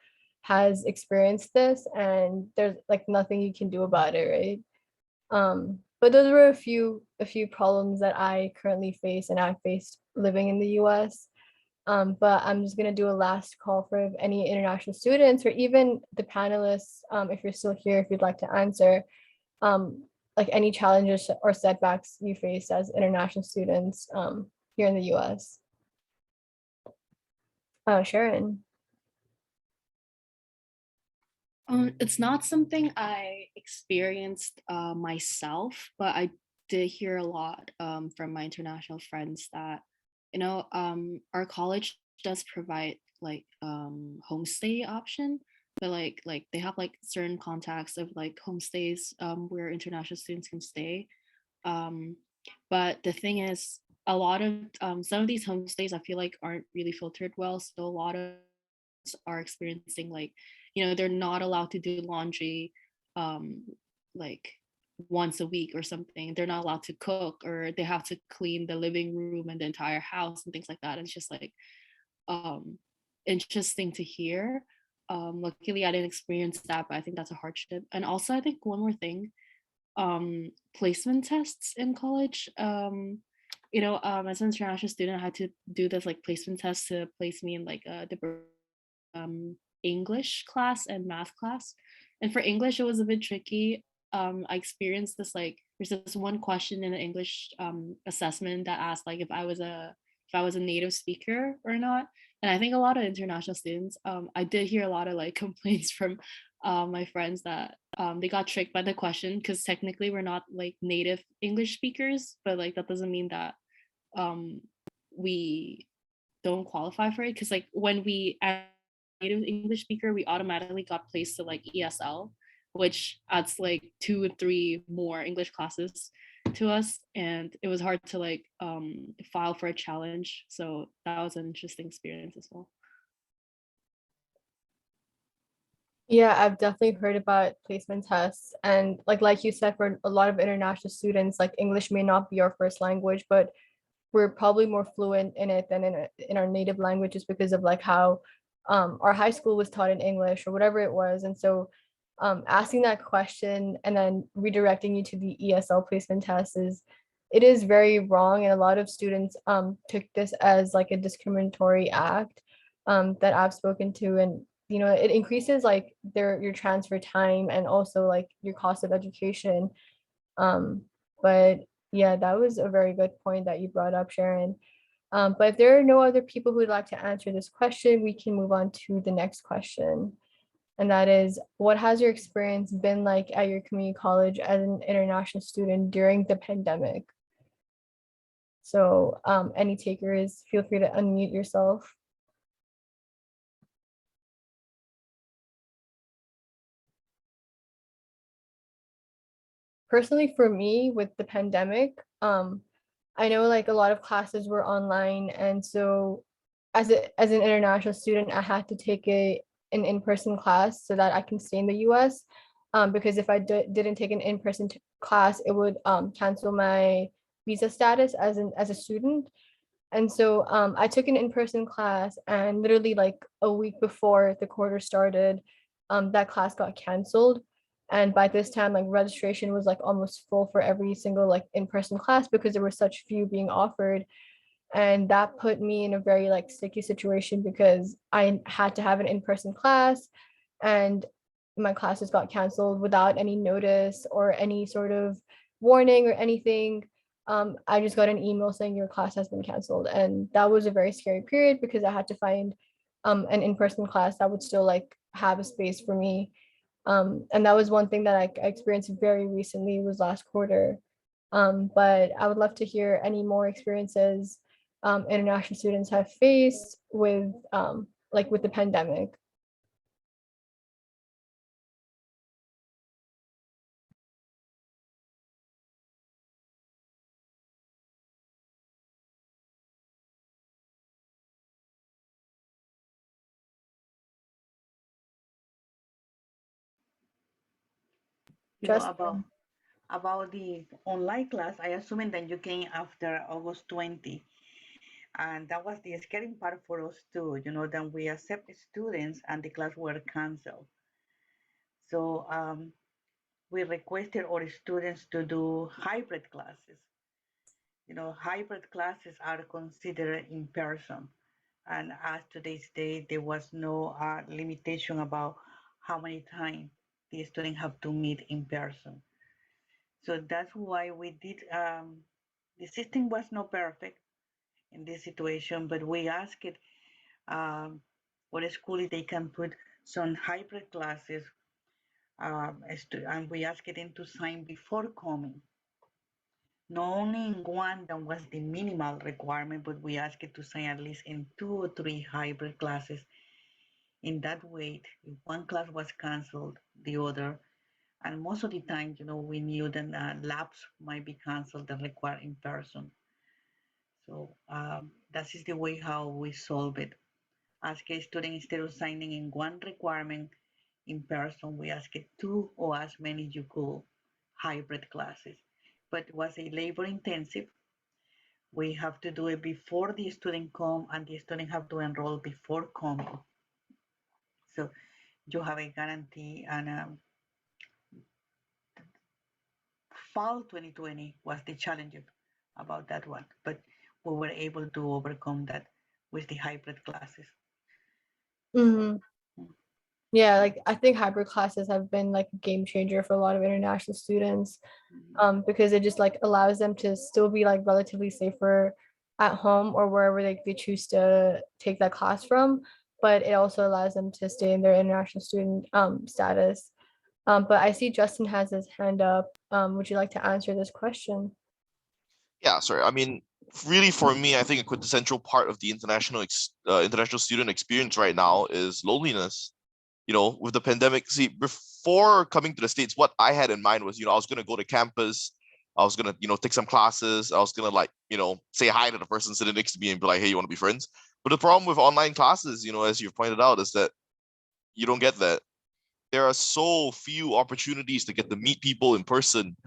has experienced this, and there's like nothing you can do about it, right? But those were a few problems that I currently face and I faced living in the US. But I'm just gonna do a last call for any international students or even the panelists, if you're still here, if you'd like to answer, like any challenges or setbacks you faced as international students here in the US. Sharon. It's not something I experienced myself, but I did hear a lot from my international friends that, our college does provide like homestay option, but like they have like certain contacts of like homestays where international students can stay. Um, but the thing is, a lot of some of these homestays I feel like aren't really filtered well, so a lot of are experiencing like they're not allowed to do laundry um like once a week or something. They're not allowed to cook, or they have to clean the living room and the entire house and things like that. And it's just like um interesting to hear. Luckily I didn't experience that, but I think that's a hardship. And also I think one more thing, placement tests in college. As an international student I had to do this like placement test to place me in like the English class and math class. And for English, it was a bit tricky. I experienced this like there's this one question in the English assessment that asked like if I was a native speaker or not. And I think a lot of international students, I did hear a lot of like complaints from my friends that they got tricked by the question, because technically we're not like native English speakers, but like that doesn't mean that we don't qualify for it. Because like when we native English speaker, we automatically got placed to like ESL, which adds like 2 or 3 more English classes to us. And it was hard to like file for a challenge. So that was an interesting experience as well. Yeah, I've definitely heard about placement tests. And like you said, for a lot of international students, like English may not be our first language, but we're probably more fluent in it than in our native language, just because of like how our high school was taught in English or whatever it was. And so asking that question and then redirecting you to the ESL placement test it is very wrong. And a lot of students took this as like a discriminatory act that I've spoken to. And it increases like your transfer time and also like your cost of education. But yeah, that was a very good point that you brought up, Sharon. But if there are no other people who would like to answer this question, we can move on to the next question. And that is, what has your experience been like at your community college as an international student during the pandemic? So any takers, feel free to unmute yourself. Personally, for me, with the pandemic, I know like a lot of classes were online, and so as an international student, I had to take an in-person class so that I can stay in the US. Because if I didn't take an in-person class, it would cancel my visa status as a student. And so I took an in-person class, and literally like a week before the quarter started, that class got canceled. And by this time, like registration was like almost full for every single like in-person class because there were such few being offered. And that put me in a very like sticky situation because I had to have an in-person class, and my classes got canceled without any notice or any sort of warning or anything. I just got an email saying your class has been canceled, and that was a very scary period because I had to find an in-person class that would still like have a space for me. And that was one thing that I experienced very recently, was last quarter. But I would love to hear any more experiences international students have faced with like with the pandemic. You know, Justin. about the online class, I assuming that you came after August 20. And that was the scary part for us too, you know, that we accepted students and the class were canceled. So we requested our students to do hybrid classes. You know, hybrid classes are considered in person. And as today's day, there was no limitation about how many times the student have to meet in person. So that's why we did, the system was not perfect in this situation, but we asked it, what school they can put some hybrid classes, and we asked them to sign before coming. Not only in one that was the minimal requirement, but we asked it to sign at least in 2 or 3 hybrid classes. In that way, if one class was canceled, the other, and most of the time, you know, we knew that labs might be canceled and require in person. So that is the way how we solve it. Ask a student, instead of signing in one requirement in person, we ask it 2 or as many you could hybrid classes. But it was a labor intensive. We have to do it before the student come, and the student have to enroll before coming. So you have a guarantee, and fall 2020 was the challenge about that one, but we were able to overcome that with the hybrid classes. Mhm. Yeah, like I think hybrid classes have been like a game changer for a lot of international students, because it just like allows them to still be like relatively safer at home or wherever they choose to take that class from, but it also allows them to stay in their international student status. But I see Justin has his hand up. Would you like to answer this question? Yeah, sorry. I mean, really for me, I think a quintessential part of the international student experience right now is loneliness. You know, with the pandemic, see, before coming to the States, what I had in mind was, you know, I was going to go to campus. I was going to, you know, take some classes. I was going to like, you know, say hi to the person sitting next to me and be like, hey, you want to be friends? But the problem with online classes, you know, as you've pointed out, is that you don't get that. There are so few opportunities to get to meet people in person,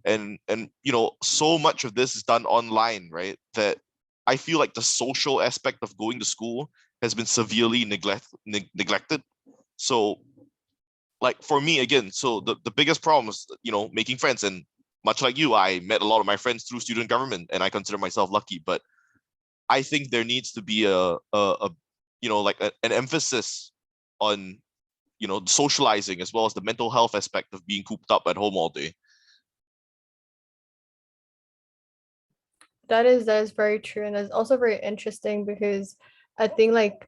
and you know, so much of this is done online, right? That I feel like the social aspect of going to school has been severely neglected. So like for me again, so the biggest problem is, you know, making friends. And much like you, I met a lot of my friends through student government, and I consider myself lucky. But I think there needs to be a you know, like an emphasis on, you know, socializing as well as the mental health aspect of being cooped up at home all day. That is very true, and that's also very interesting because I think like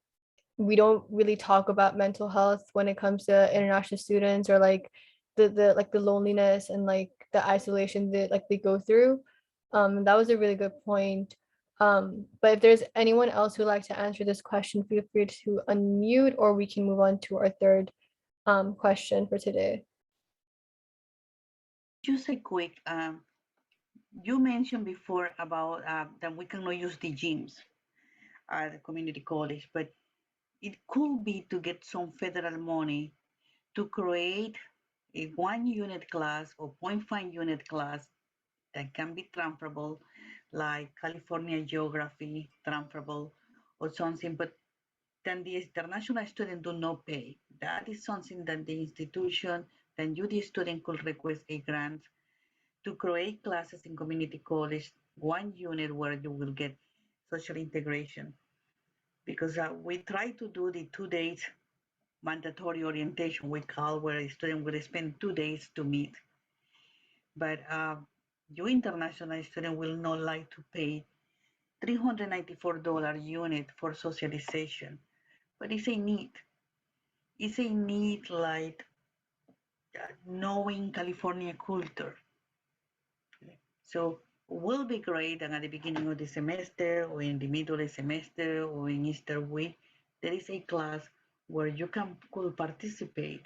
we don't really talk about mental health when it comes to international students, or like the loneliness and like the isolation that like they go through. That was a really good point. But if there's anyone else who'd like to answer this question, feel free to unmute, or we can move on to our third question for today. Just a quick, you mentioned before about that we cannot use the gyms at the community college, but it could be to get some federal money to create a 1 unit class or 0.5 unit class that can be transferable, like California geography transferable or something, but then the international student do not pay. That is something that the institution, then you the student could request a grant to create classes in community college, 1 unit where you will get social integration. Because we try to do the 2 days mandatory orientation, we call, where a student will spend 2 days to meet. But your international student will not like to pay $394 unit for socialization, but it's a need. It's a need like knowing California culture. So will be great and at the beginning of the semester or in the middle of the semester or in Easter week, there is a class where you could participate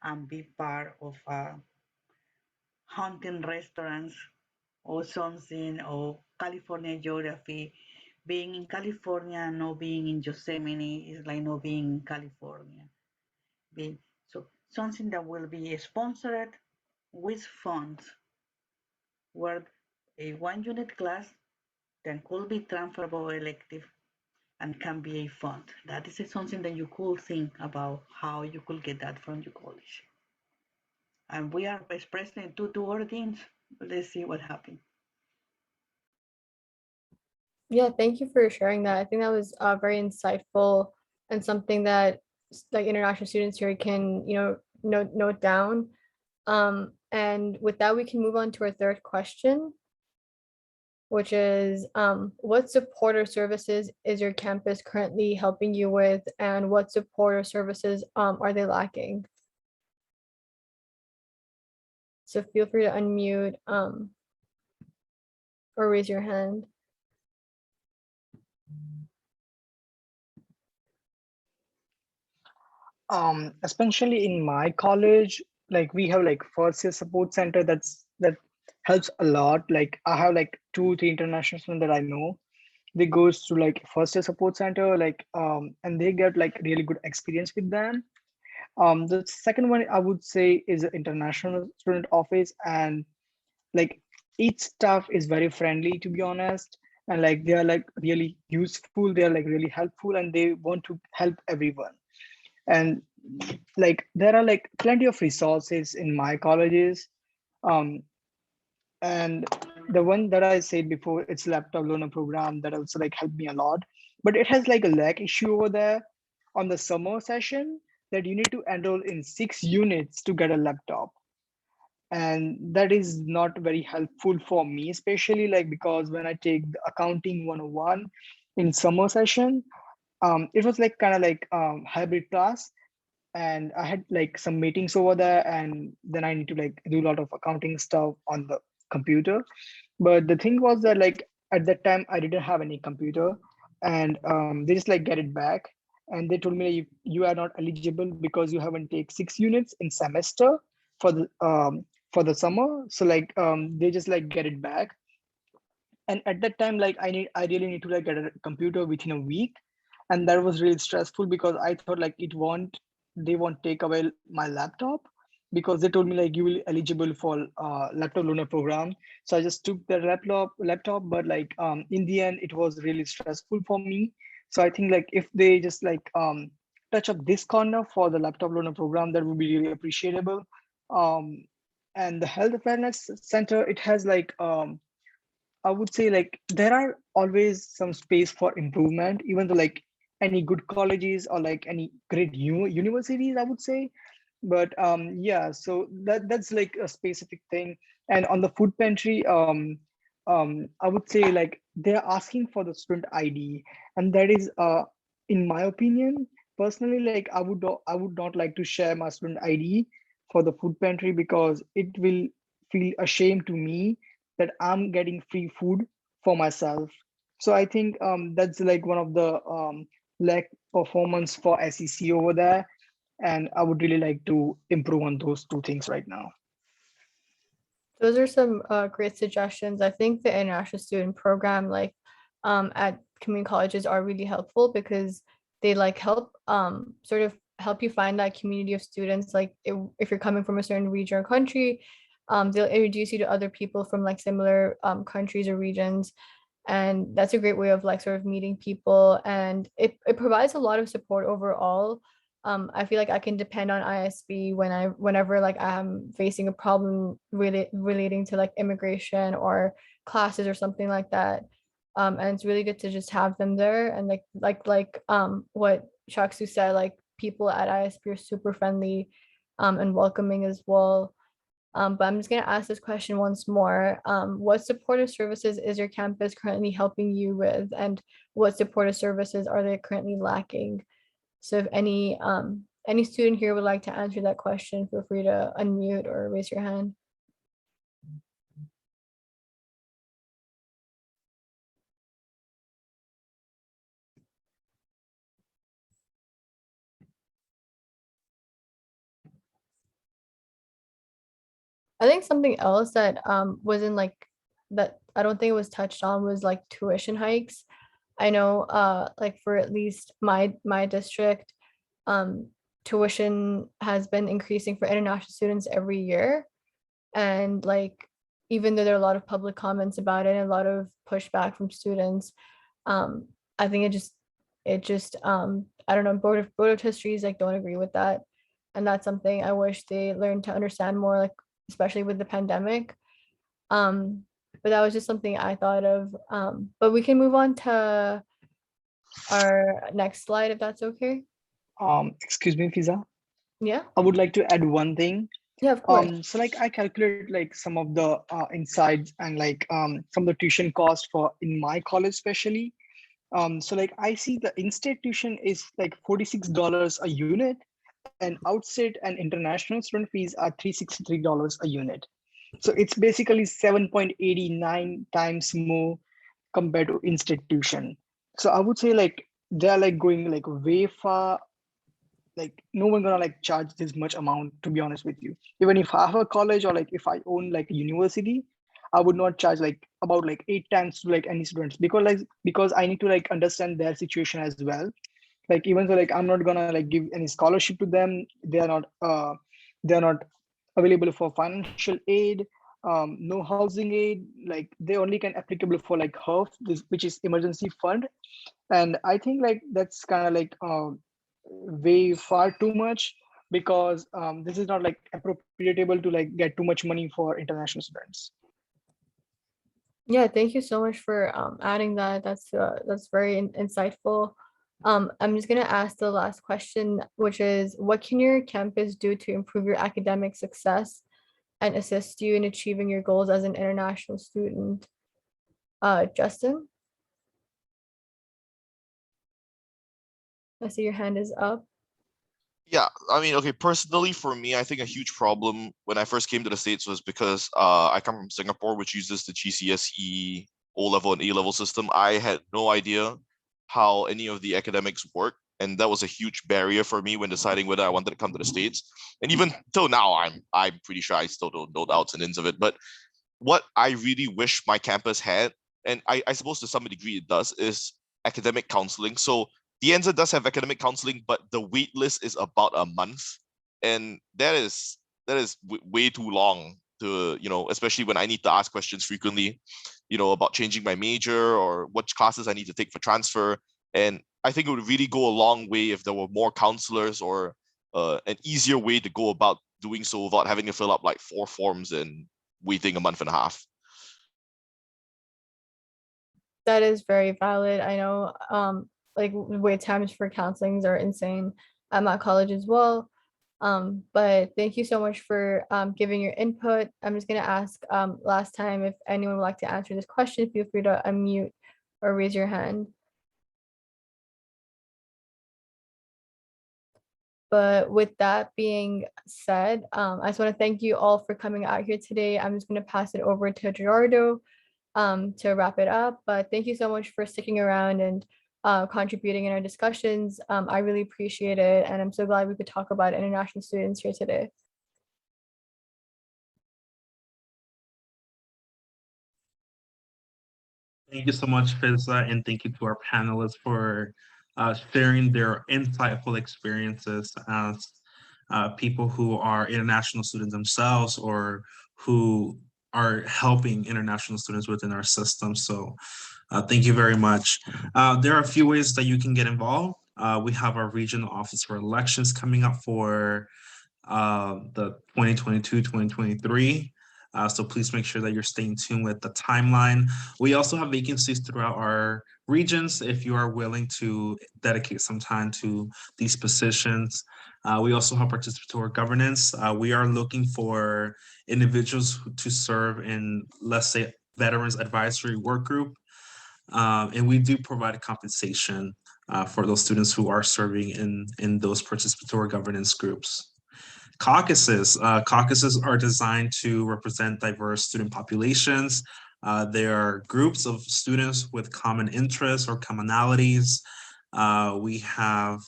and be part of hunting restaurants or something, or California geography. Being in California and not being in Yosemite is like not being in California. So something that will be sponsored with funds, where a 1 unit class then could be transferable elective and can be a fund. That is something that you could think about how you could get that from your college. And we are expressing to our deans. Let's see what happens. Yeah, thank you for sharing that. I think that was very insightful and something that like international students here can, note down. And with that, we can move on to our third question, which is what support or services is your campus currently helping you with, and what support or services are they lacking? So feel free to unmute or raise your hand. Especially in my college, like we have like first year support center that helps a lot. Like I have like 2-3 international students that I know. They goes to like first year support center, like and they get like really good experience with them. The second one I would say is the international student office, and like each staff is very friendly, to be honest, and like they are like really useful, they are like really helpful, and they want to help everyone. And like there are like plenty of resources in my colleges, and the one that I said before, it's laptop loaner program that also like helped me a lot, but it has like a lag issue over there on the summer session, that you need to enroll in 6 units to get a laptop, and that is not very helpful for me, especially like because when I take the accounting 101 in summer session, it was like kind of like hybrid class, and I had like some meetings over there, and then I need to like do a lot of accounting stuff on the computer. But the thing was that like at that time I didn't have any computer, and they just like get it back, and they told me you are not eligible because you haven't take 6 units in semester for the summer. So like they just like get it back. And at that time, like I really need to like get a computer within a week, and that was really stressful because I thought like they won't take away my laptop, because they told me like you will eligible for laptop loaner program. So I just took the laptop, but like in the end it was really stressful for me. So I think like if they just like touch up this corner for the laptop loaner program, that would be really appreciable. And the health awareness center, it has like I would say like there are always some space for improvement, even though like any good colleges or like any great universities, I would say. But yeah, so that's like a specific thing. And on the food pantry, I would say like they're asking for the student ID, and that is in my opinion, personally, like I would not like to share my student ID for the food pantry because it will feel ashamed to me that I'm getting free food for myself. So I think that's like one of the lack performance for SEC over there, and I would really like to improve on those two things right now. Those are some great suggestions. I think the international student program, like at community colleges, are really helpful because they like help sort of help you find that community of students. Like if you're coming from a certain region or country, they'll introduce you to other people from like similar countries or regions. And that's a great way of like sort of meeting people, and it provides a lot of support overall. I feel like I can depend on ISB whenever like I'm facing a problem relating to like immigration or classes or something like that. And it's really good to just have them there. And what Shaksu said, like people at ISB are super friendly and welcoming as well. But I'm just going to ask this question once more. What supportive services is your campus currently helping you with, and what supportive services are they currently lacking? So if any student here would like to answer that question, feel free to unmute or raise your hand. I think something else that wasn't like that I don't think it was touched on was like tuition hikes. I know like for at least my district, um tuition has been increasing for international students every year. And like even though there are a lot of public comments about it and a lot of pushback from students, I think it just I don't know, board of histories like don't agree with that. And that's something I wish they learned to understand more, like especially with the pandemic. um but that was just something I thought of. But we can move on to our next slide if that's okay. Excuse me, Fiza. Yeah, I would like to add one thing. yeah, of course. So like I calculate like some of the insights and like some of the tuition cost for in my college especially. So like I see the in-state tuition is like $46 a unit, and outstate and international student fees are $363 a unit. So it's basically 7.89 times more compared to in-state tuition. So I would say like they're like going like way far. Like no one gonna like charge this much amount, to be honest with you. Even if I have a college or like if I own like a university, I would not charge like about like 8 times to like any students, because I need to like understand their situation as well. Like even though like I'm not gonna like give any scholarship to them, they're not available for financial aid, no housing aid. Like they only can applicable for like HERF, this which is emergency fund. And I think like that's kind of like way far too much, because this is not like appropriatable to like get too much money for international students. Yeah, thank you so much for adding that. That's very insightful. I'm just gonna ask the last question, which is, what can your campus do to improve your academic success and assist you in achieving your goals as an international student? Justin, I see your hand is up. Yeah, I mean, okay, personally for me, I think a huge problem when I first came to the States was because I come from Singapore, which uses the GCSE O-level and A-level system. I had no idea how any of the academics work, and that was a huge barrier for me when deciding whether I wanted to come to the States. And even till now, I'm pretty sure I still don't know the outs and ins of it. But what I really wish my campus had, and I suppose to some degree it does, is academic counseling. So Dianza does have academic counseling, but the wait list is about a month, and that is way too long to, especially when I need to ask questions frequently, about changing my major or which classes I need to take for transfer. And I think it would really go a long way if there were more counselors, or an easier way to go about doing so without having to fill up like 4 forms and waiting a month and a half. That is very valid. I know like wait times for counselings are insane at my college as well. But thank you so much for giving your input. I'm just gonna ask last time if anyone would like to answer this question, feel free to unmute or raise your hand. But with that being said, I just want to thank you all for coming out here today. I'm just going to pass it over to Gerardo to wrap it up. But thank you so much for sticking around and contributing in our discussions. I really appreciate it. And I'm so glad we could talk about international students here today. Thank you so much, Fizza, and thank you to our panelists for sharing their insightful experiences as people who are international students themselves or who are helping international students within our system. So thank you very much. There are a few ways that you can get involved. We have our regional office for elections coming up for the 2022-2023. So please make sure that you're staying tuned with the timeline. We also have vacancies throughout our regions if you are willing to dedicate some time to these positions. We also have participatory governance. We are looking for individuals to serve in, let's say, Veterans Advisory Work Group. And we do provide compensation for those students who are serving in those participatory governance groups. Caucuses. Caucuses are designed to represent diverse student populations. They are groups of students with common interests or commonalities. We have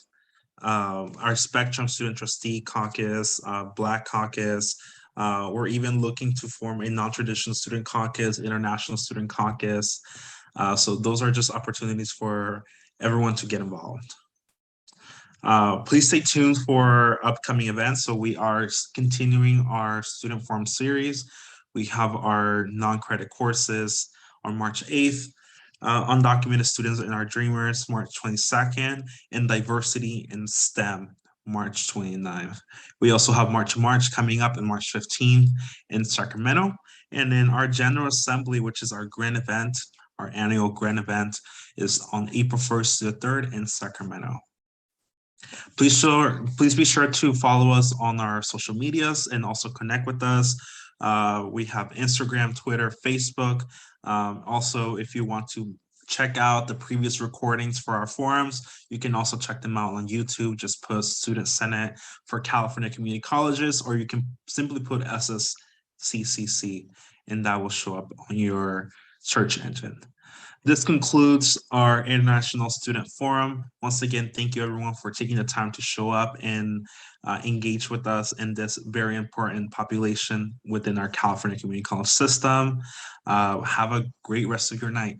our Spectrum Student Trustee Caucus, Black Caucus. We're even looking to form a non-traditional student caucus, international student caucus. So those are just opportunities for everyone to get involved. Please stay tuned for upcoming events. So we are continuing our student forum series. We have our non-credit courses on March 8th, undocumented students in our Dreamers, March 22nd, and diversity in STEM, March 29th. We also have March coming up on March 15th in Sacramento. And then our General Assembly, which is our grand event, our annual grand event, is on April 1st to the 3rd in Sacramento. Please be sure to follow us on our social medias and also connect with us. We have Instagram, Twitter, Facebook. Also, if you want to check out the previous recordings for our forums, you can also check them out on YouTube. Just put Student Senate for California Community Colleges, or you can simply put SSCCC, and that will show up on your search engine. This concludes our International Student Forum. Once again, thank you everyone for taking the time to show up and engage with us in this very important population within our California Community College system. Have a great rest of your night.